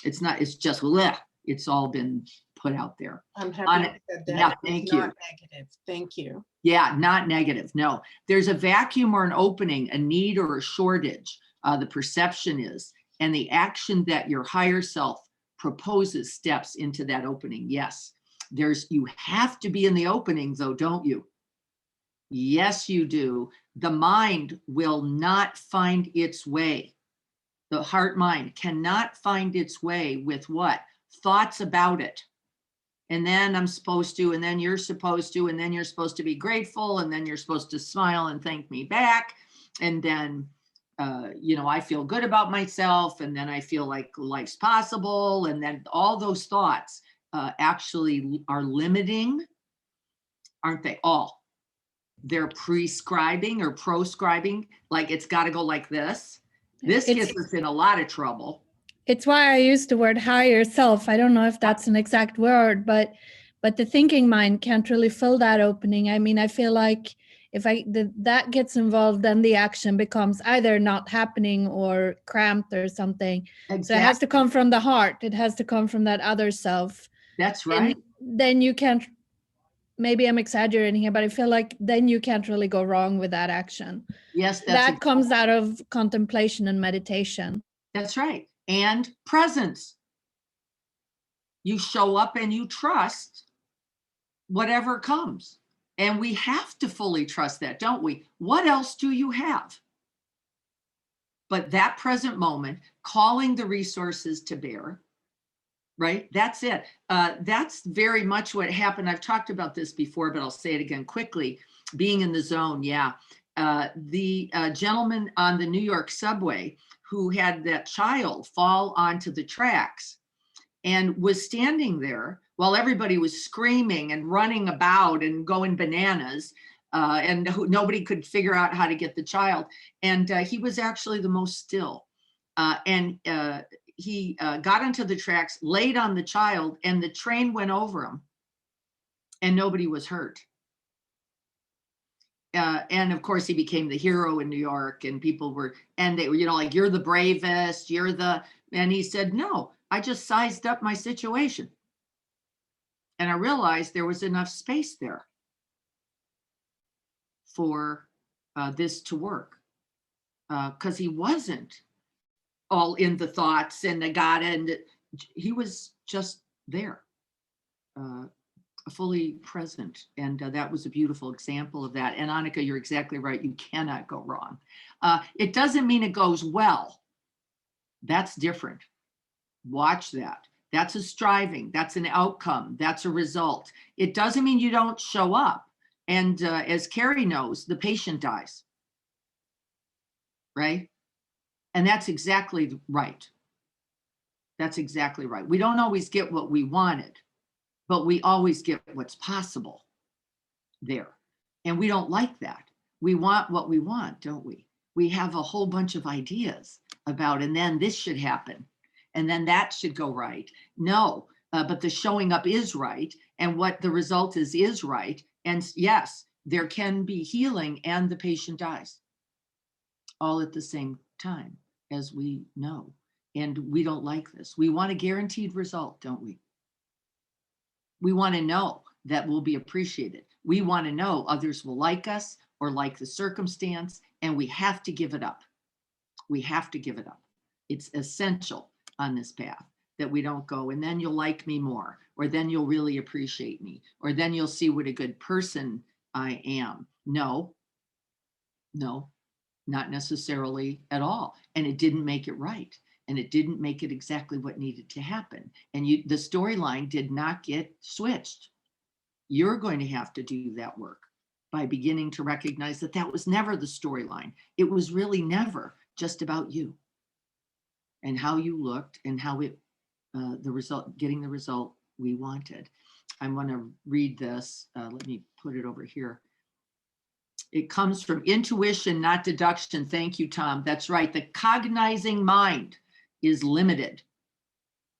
It's not, it's just, bleh, it's all been put out there. I'm happy you said that. Yeah, thank you. Not negative. Thank you. Yeah, not negative. No, there's a vacuum or an opening, a need or a shortage. The perception is, and the action that your higher self proposes steps into that opening. Yes, you have to be in the opening though, don't you? Yes, you do. The mind will not find its way. The heart mind cannot find its way with what? Thoughts about it. And then I'm supposed to, and then you're supposed to, and then you're supposed to be grateful, and then you're supposed to smile and thank me back. And then, I feel good about myself, and then I feel like life's possible. And then all those thoughts actually are limiting, aren't they? All. They're prescribing or proscribing, like it's got to go like this. This gets us in a lot of trouble. It's why I use the word higher self. I don't know if that's an exact word, but the thinking mind can't really fill that opening. I mean, I feel like if that gets involved, then the action becomes either not happening or cramped or something. Exactly. So it has to come from the heart. It has to come from that other self. That's right. And then you can't, maybe I'm exaggerating here, but I feel like then you can't really go wrong with that action. Yes. That comes out of contemplation and meditation. That's right. And presence. You show up and you trust whatever comes. And we have to fully trust that, don't we? What else do you have? But that present moment, calling the resources to bear, right? That's it. That's very much what happened. I've talked about this before, but I'll say it again quickly. Being in the zone, yeah. The gentleman on the New York subway who had that child fall onto the tracks and was standing there while everybody was screaming and running about and going bananas, and nobody could figure out how to get the child. And he was actually the most still. He got onto the tracks, laid on the child, and the train went over him and nobody was hurt. And of course he became the hero in New York, and people were, and they were, like, you're the bravest, and he said, no, I just sized up my situation. And I realized there was enough space there for this to work, because he wasn't all in the thoughts and the God, and he was just there. fully present. And that was a beautiful example of that. And Annika, you're exactly right. You cannot go wrong. It doesn't mean it goes well. That's different. Watch that. That's a striving. That's an outcome. That's a result. It doesn't mean you don't show up. And as Carrie knows, the patient dies. Right? And that's exactly right. That's exactly right. We don't always get what we wanted, but we always get what's possible there. And we don't like that. We want what we want, don't we? We have a whole bunch of ideas about, and then this should happen, and then that should go right. No, but the showing up is right, and what the result is right. And yes, there can be healing and the patient dies all at the same time, as we know. And we don't like this. We want a guaranteed result, don't we? We want to know that we'll be appreciated. We want to know others will like us or like the circumstance, and we have to give it up. We have to give it up. It's essential on this path that we don't go, and then you'll like me more, or then you'll really appreciate me, or then you'll see what a good person I am. No, not necessarily at all. And it didn't make it right. And it didn't make it exactly what needed to happen. And the storyline did not get switched. You're going to have to do that work by beginning to recognize that that was never the storyline. It was really never just about you and how you looked and how it, the result, getting the result we wanted. I'm going to read this. Let me put it over here. It comes from intuition, not deduction. Thank you, Tom. That's right. The cognizing mind is limited.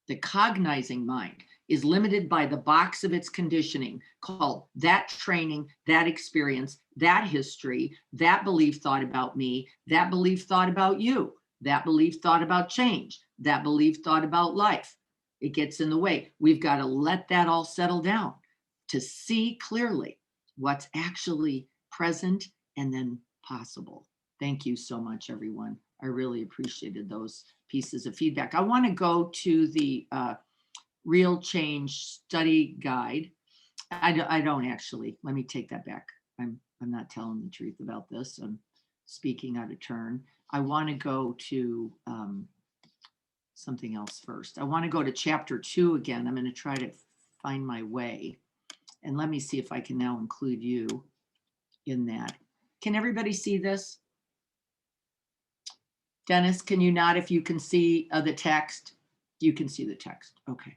The cognizing mind is limited by the box of its conditioning called that training, that experience, that history, that belief thought about me, that belief thought about you, that belief thought about change, that belief thought about life. It gets in the way. We've got to let that all settle down to see clearly what's actually present and then possible. Thank you so much, everyone. I really appreciated those pieces of feedback. I want to go to the Real Change Study Guide. I don't actually, let me take that back. I'm not telling the truth about this. I'm speaking out of turn. I want to go to something else first. I want to go to chapter 2 again. I'm going to try to find my way. And let me see if I can now include you in that. Can everybody see this? Dennis, can you nod if you can see the text? You can see the text. Okay.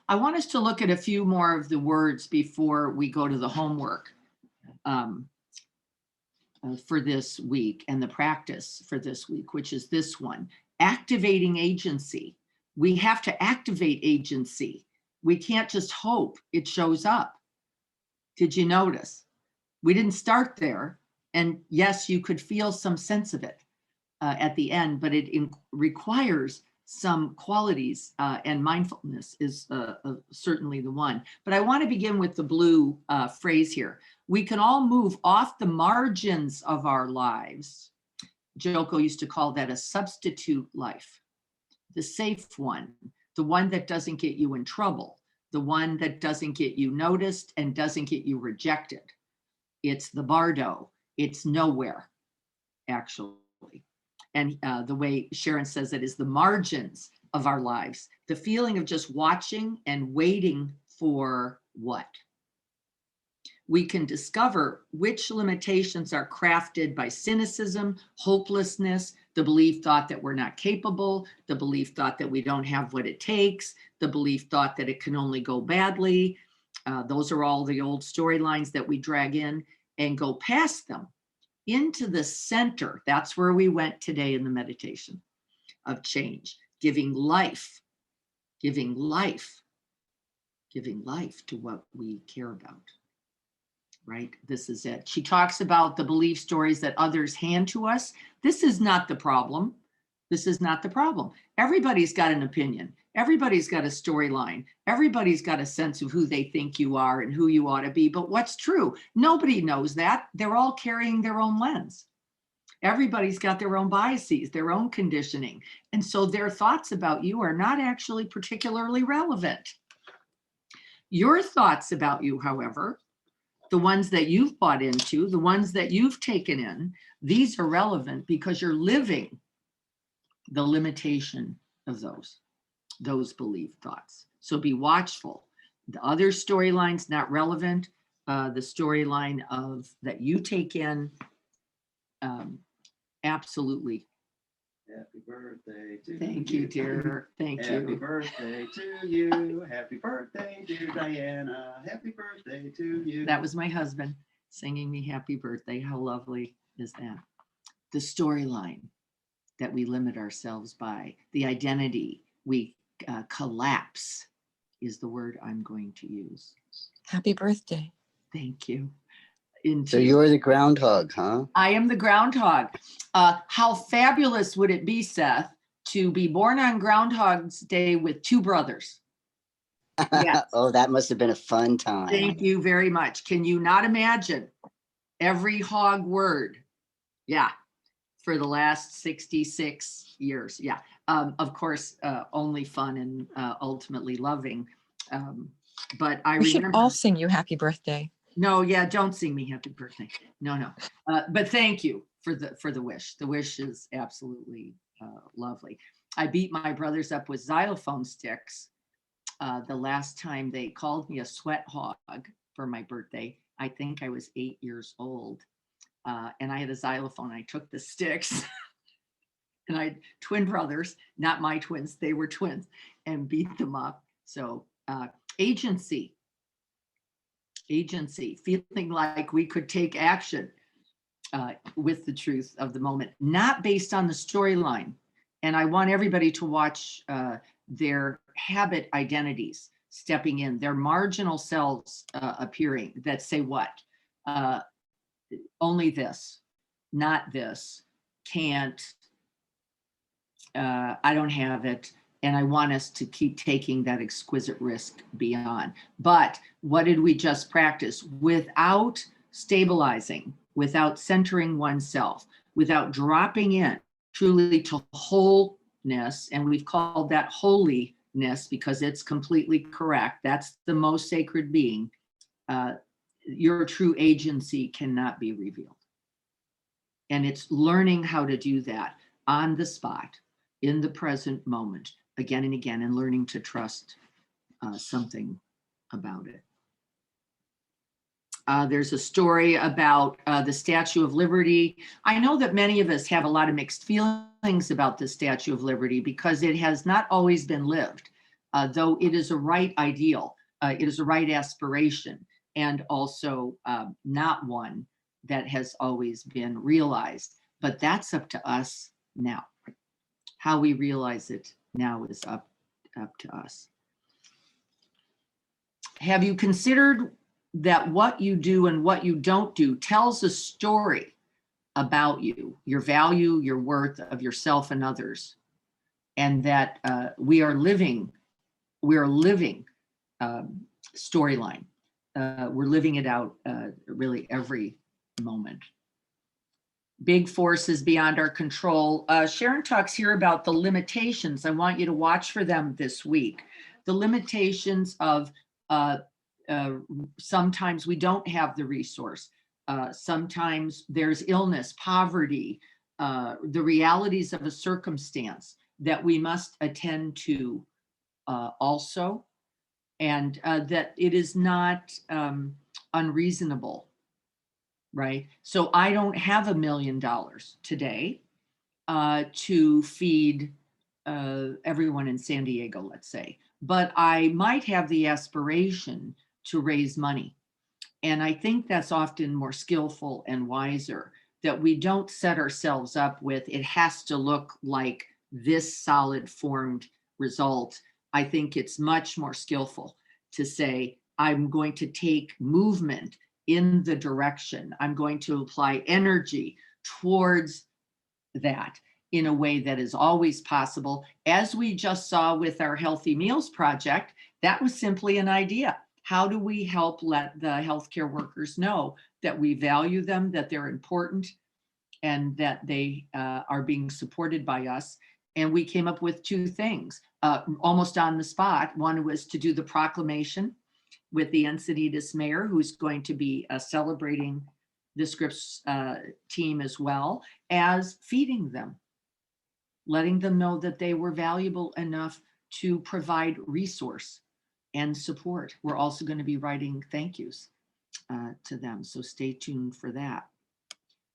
I want us to look at a few more of the words before we go to the homework for this week and the practice for this week, which is this one, activating agency. We have to activate agency. We can't just hope it shows up. Did you notice? We didn't start there. And yes, you could feel some sense of it at the end, but it requires some qualities, and mindfulness is certainly the one. But I want to begin with the blue phrase here. We can all move off the margins of our lives. Joko used to call that a substitute life, the safe one, the one that doesn't get you in trouble, the one that doesn't get you noticed and doesn't get you rejected. It's the bardo. It's nowhere, actually. And the way Sharon says it is the margins of our lives, the feeling of just watching and waiting for what? We can discover which limitations are crafted by cynicism, hopelessness, the belief thought that we're not capable, the belief thought that we don't have what it takes, the belief thought that it can only go badly. Those are all the old storylines that we drag in and go past them into the center. That's where we went today in the meditation of change, giving life to what we care about, right? This is it. She talks about the belief stories that others hand to us. This is not the problem. This is not the problem. Everybody's got an opinion. Everybody's got a storyline. Everybody's got a sense of who they think you are and who you ought to be. But what's true? Nobody knows that. They're all carrying their own lens. Everybody's got their own biases, their own conditioning. And so their thoughts about you are not actually particularly relevant. Your thoughts about you, however, the ones that you've bought into, the ones that you've taken in, these are relevant because you're living the limitation of those belief thoughts. So be watchful. The other storylines not relevant. The storyline of that you take in, absolutely. Happy birthday to Thank you, dear. Thank Happy you. birthday to you. Happy birthday, dear Diana. Happy birthday to you. That was my husband singing me happy birthday. How lovely is that? The storyline that we limit ourselves by, the identity we collapse is the word I'm going to use. Happy birthday. Thank you. So you're the groundhog, huh? I am the groundhog. How fabulous would it be, Seth, to be born on Groundhog's Day with two brothers? Yes. Oh, that must have been a fun time. Thank you very much. Can you not imagine every hog word? Yeah, for the last 66 years. Yeah, of course, only fun and ultimately loving. But I We should remember. all sing you happy birthday. No, yeah, don't sing me happy birthday. No. But thank you for the wish. The wish is absolutely lovely. I beat my brothers up with xylophone sticks. The last time they called me a sweat hog for my birthday, I think I was 8 years old. And I had a xylophone. I took the sticks and I had twin brothers, not my twins, they were twins, and beat them up. So agency, feeling like we could take action with the truth of the moment, not based on the storyline. And I want everybody to watch their habit identities stepping in, their marginal selves appearing that say what? Only this, not this, can't, I don't have it. And I want us to keep taking that exquisite risk beyond. But what did we just practice? Without stabilizing, without centering oneself, without dropping in truly to wholeness, and we've called that holiness because it's completely correct. That's the most sacred being. Your true agency cannot be revealed. And it's learning how to do that on the spot, in the present moment, again and again, and learning to trust something about it. There's a story about the Statue of Liberty. I know that many of us have a lot of mixed feelings about the Statue of Liberty because it has not always been lived, though it is a right ideal. It is a right aspiration, and also not one that has always been realized. But that's up to us now. How we realize it now is up to us. Have you considered that what you do and what you don't do tells a story about you, your value, your worth of yourself and others, and that we are living storyline. We're living it out really every moment. Big forces beyond our control. Sharon talks here about the limitations. I want you to watch for them this week. The limitations of sometimes we don't have the resource. Sometimes there's illness, poverty, the realities of a circumstance that we must attend to also, and that it is not unreasonable, right? So I don't have $1 million today to feed everyone in San Diego, let's say, but I might have the aspiration to raise money. And I think that's often more skillful and wiser, that we don't set ourselves up with, it has to look like this solid formed result. I think it's much more skillful to say, I'm going to take movement in the direction. I'm going to apply energy towards that in a way that is always possible. As we just saw with our Healthy Meals Project, that was simply an idea. How do we help let the healthcare workers know that we value them, that they're important, and that they are being supported by us? And we came up with two things almost on the spot. One was to do the proclamation with the Encinitas mayor, who's going to be celebrating the Scripps team as well, as feeding them, letting them know that they were valuable enough to provide resource and support. We're also going to be writing thank yous to them, so stay tuned for that.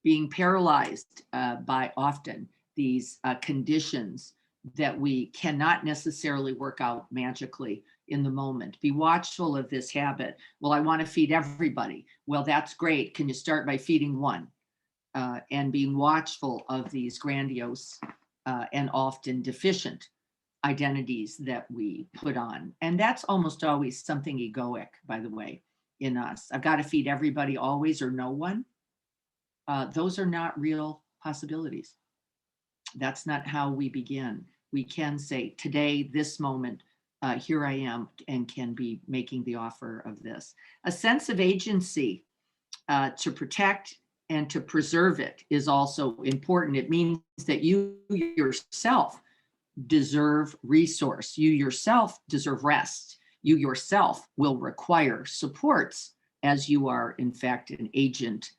Being paralyzed by often these conditions that we cannot necessarily work out magically in the moment. Be watchful of this habit. Well, I want to feed everybody. Well, that's great. Can you start by feeding one? And being watchful of these grandiose and often deficient identities that we put on. And that's almost always something egoic, by the way, in us. I've got to feed everybody always or no one. Those are not real possibilities. That's not how we begin. We can say today, this moment, here I am, and can be making the offer of this. A sense of agency to protect and to preserve it is also important. It means that you yourself deserve resource. You yourself deserve rest. You yourself will require supports as you are, in fact, an agent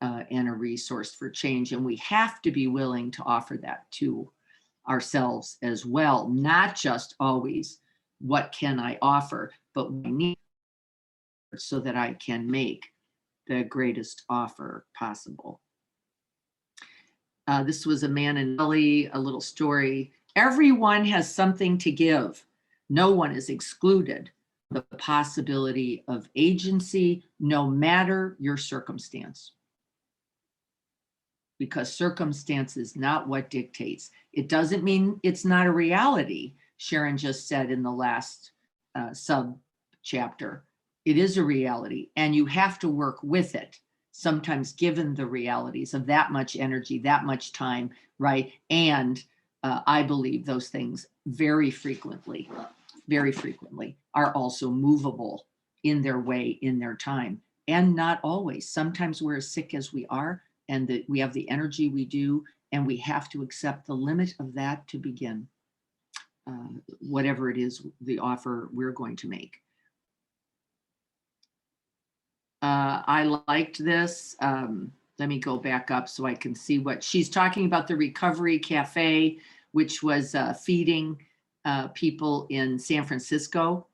and a resource for change. And we have to be willing to offer that to ourselves as well, not just always what can I offer, but what I need so that I can make the greatest offer possible. This was a man in Delhi, a little story. Everyone has something to give. No one is excluded. The possibility of agency, no matter your circumstance. Because circumstance is not what dictates. It doesn't mean it's not a reality. Sharon just said in the last sub chapter, it is a reality and you have to work with it. Sometimes given the realities of that much energy, that much time, right? And I believe those things very frequently are also movable in their way, in their time, and not always. Sometimes we're as sick as we are, and that we have the energy we do, and we have to accept the limit of that to begin whatever it is, the offer we're going to make. I liked this. Let me go back up so I can see what she's talking about. The Recovery Cafe, which was feeding people in San Francisco,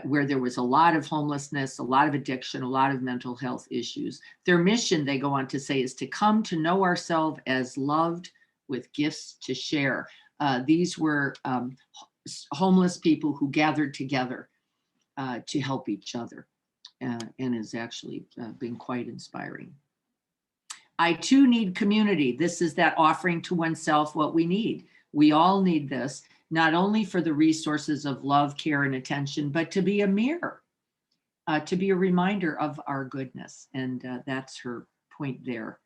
where there was a lot of homelessness, a lot of addiction, a lot of mental health issues. Their mission, they go on to say, is to come to know ourselves as loved with gifts to share. These were homeless people who gathered together to help each other, and has actually been quite inspiring. I too need community. This is that offering to oneself what we need. We all need this, not only for the resources of love, care, and attention, but to be a mirror, to be a reminder of our goodness. And that's her point there.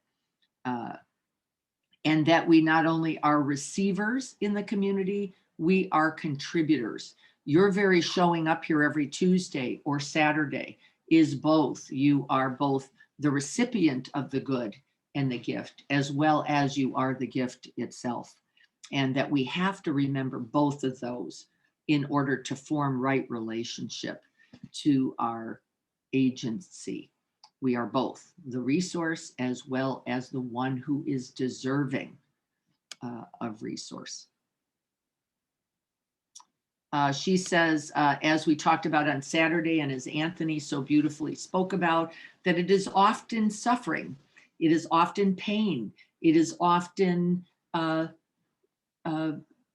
And that we not only are receivers in the community, we are contributors. Your very showing up here every Tuesday or Saturday is both. You are both the recipient of the good and the gift, as well as you are the gift itself. And that we have to remember both of those in order to form right relationship to our agency. We are both the resource as well as the one who is deserving of resource. She says, as we talked about on Saturday, and as Anthony so beautifully spoke about, that it is often suffering, it is often pain, it is often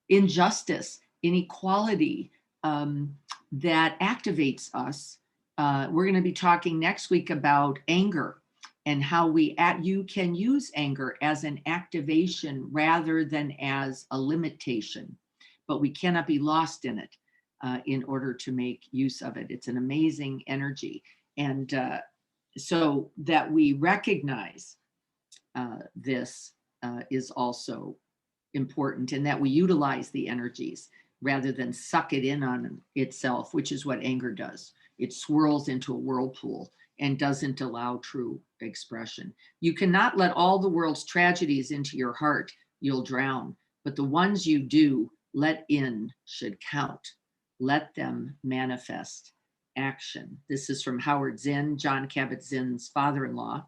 injustice, inequality that activates us. We're going to be talking next week about anger and how you can use anger as an activation rather than as a limitation, but we cannot be lost in it in order to make use of it. It's an amazing energy. And so that we recognize this is also important, and that we utilize the energies rather than suck it in on itself, which is what anger does. It swirls into a whirlpool and doesn't allow true expression. You cannot let all the world's tragedies into your heart, you'll drown, but the ones you do let in should count. Let them manifest action. This is from Howard Zinn, John Kabat-Zinn's father-in-law.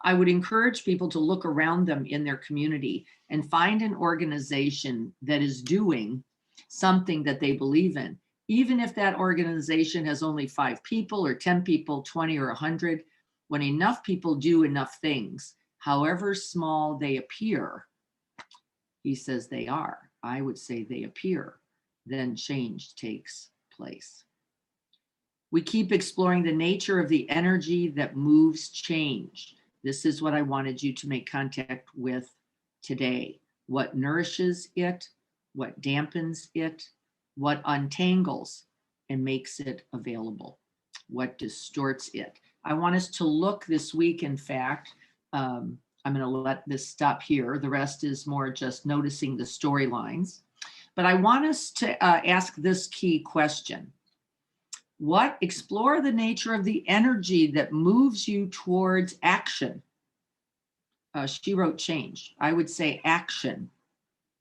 I would encourage people to look around them in their community and find an organization that is doing something that they believe in. Even if that organization has only 5 people or 10 people, 20 or 100, when enough people do enough things, however small they appear, he says they are, I would say they appear, then change takes place. We keep exploring the nature of the energy that moves change. This is what I wanted you to make contact with today. What nourishes it, what dampens it, what untangles and makes it available, what distorts it. I want us to look this week, in fact, I'm going to let this stop here. The rest is more just noticing the storylines. But I want us to ask this key question. Explore the nature of the energy that moves you towards action. She wrote change. I would say action.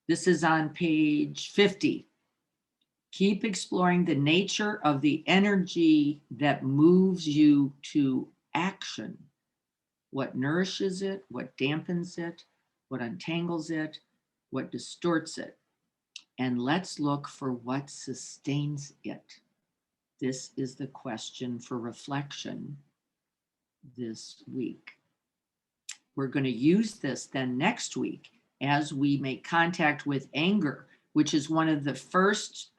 This is on page 50. Keep exploring the nature of the energy that moves you to action. What nourishes it, what dampens it, what untangles it, what distorts it. And let's look for what sustains it. This is the question for reflection this week. We're going to use this then next week as we make contact with anger, which is one of the first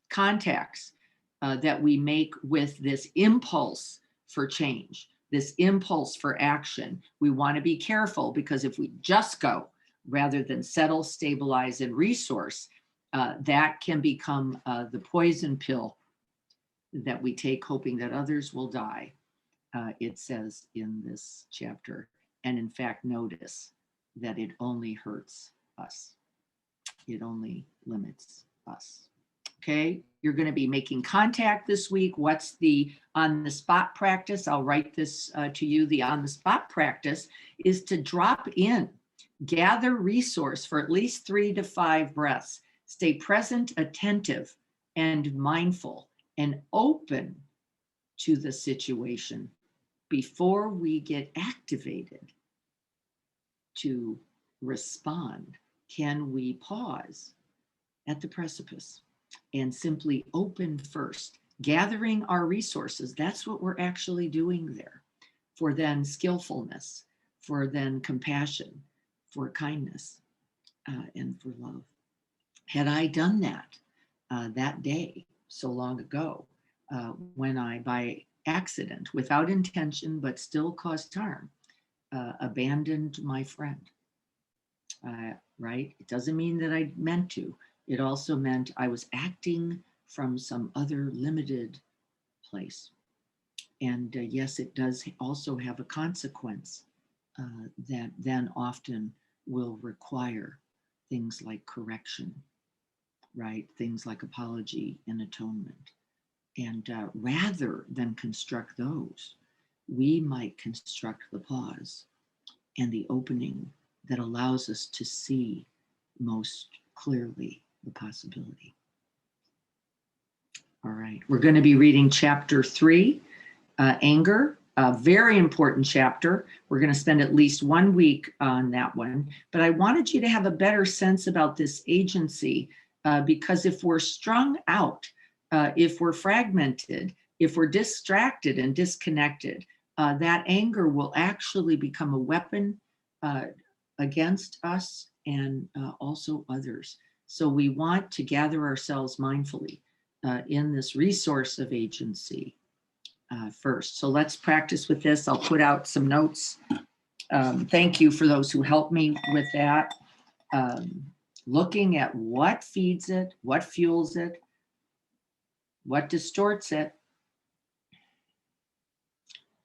contacts that we make with this impulse for change, this impulse for action. We want to be careful because if we just go rather than settle, stabilize, and resource, that can become the poison pill that we take hoping that others will die, it says in this chapter. And in fact, notice that it only hurts us. It only limits us. Okay, you're going to be making contact this week. What's the on-the-spot practice? I'll write this to you. The on-the-spot practice is to drop in, gather resource for at least 3 to 5 breaths. Stay present, attentive, and mindful, and open to the situation before we get activated to respond. Can we pause at the precipice and simply open first, gathering our resources? That's what we're actually doing there, for then skillfulness, for then compassion, for kindness, and for love. Had I done that that day so long ago, when I, by accident, without intention, but still caused harm, abandoned my friend, right? It doesn't mean that I meant to. It also meant I was acting from some other limited place. And yes, it does also have a consequence that then often will require things like correction, right? Things like apology and atonement. And rather than construct those, we might construct the pause and the opening that allows us to see most clearly the possibility. All right, we're going to be reading chapter 3, anger, a very important chapter. We're going to spend at least 1 week on that one, but I wanted you to have a better sense about this agency because if we're strung out, if we're fragmented, if we're distracted and disconnected, that anger will actually become a weapon against us and also others. So we want to gather ourselves mindfully in this resource of agency first. So let's practice with this. I'll put out some notes. Thank you for those who helped me with that. Looking at what feeds it, what fuels it, what distorts it.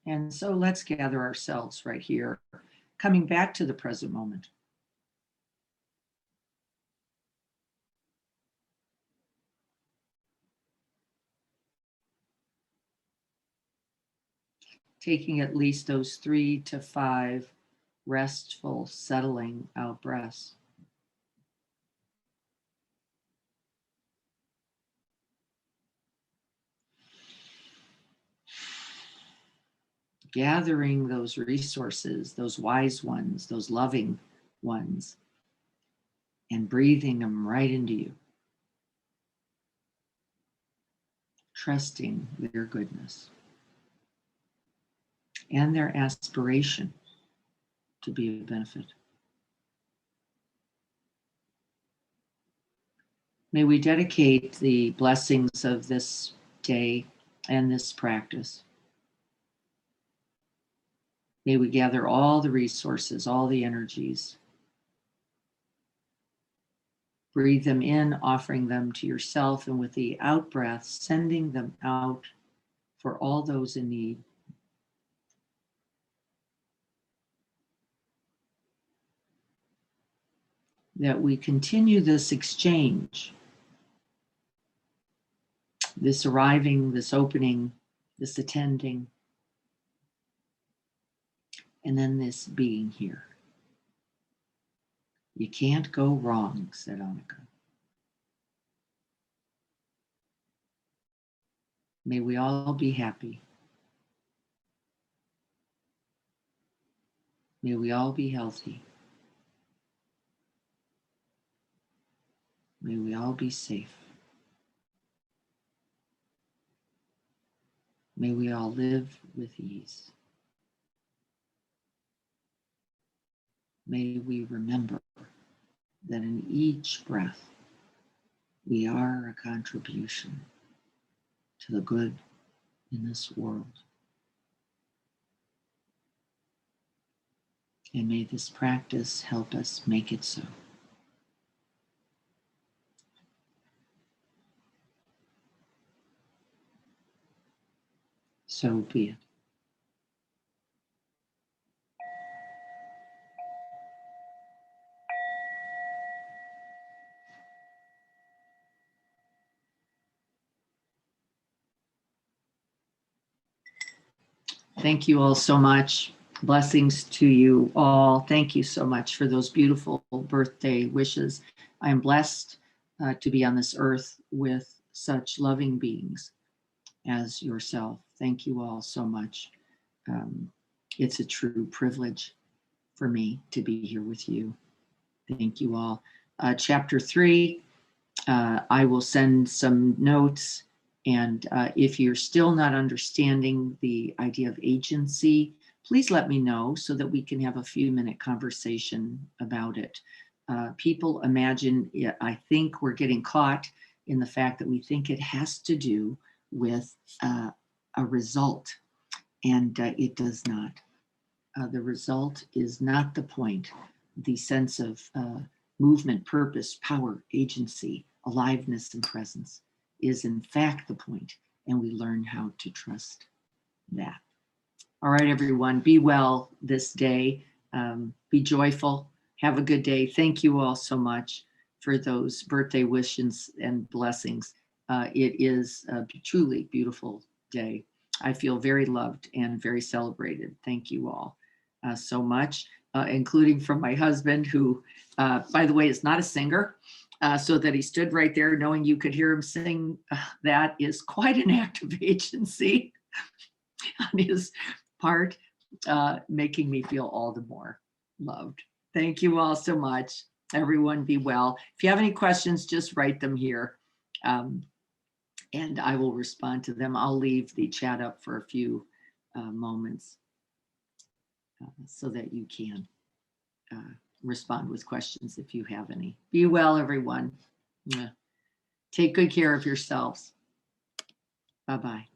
And so let's gather ourselves right here, coming back to the present moment. Taking at least those 3 to 5 restful, settling out breaths. gathering those resources, those wise ones, those loving ones, and breathing them right into you. Trusting their goodness and their aspiration to be a benefit. May we dedicate the blessings of this day and this practice. May we gather all the resources, all the energies, breathe them in, offering them to yourself, and with the out breath, sending them out for all those in need. That we continue this exchange, this arriving, this opening, this attending, and then this being here. You can't go wrong, said Annika. May we all be happy. May we all be healthy. May we all be safe. May we all live with ease. May we remember that in each breath, we are a contribution to the good in this world. And may this practice help us make it so. So be it. Thank you all so much. Blessings to you all. Thank you so much for those beautiful birthday wishes. I am blessed to be on this earth with such loving beings as yourself. Thank you all so much. It's a true privilege for me to be here with you. Thank you all. Chapter 3, I will send some notes. And if you're still not understanding the idea of agency, please let me know so that we can have a few-minute conversation about it. People imagine, I think we're getting caught in the fact that we think it has to do with a result, and it does not. The result is not the point. The sense of movement, purpose, power, agency, aliveness, and presence is in fact the point, and we learn how to trust that. All right, everyone, be well this day. Be joyful. Have a good day. Thank you all so much for those birthday wishes and blessings. It is a truly beautiful day. I feel very loved and very celebrated. Thank you all so much, including from my husband, who, by the way, is not a singer. So that he stood right there knowing you could hear him sing, that is quite an act of agency on his part, making me feel all the more loved. Thank you all so much. Everyone be well. If you have any questions, just write them here and I will respond to them. I'll leave the chat up for a few moments so that you can respond with questions if you have any. Be well, everyone. Take good care of yourselves. Bye-bye.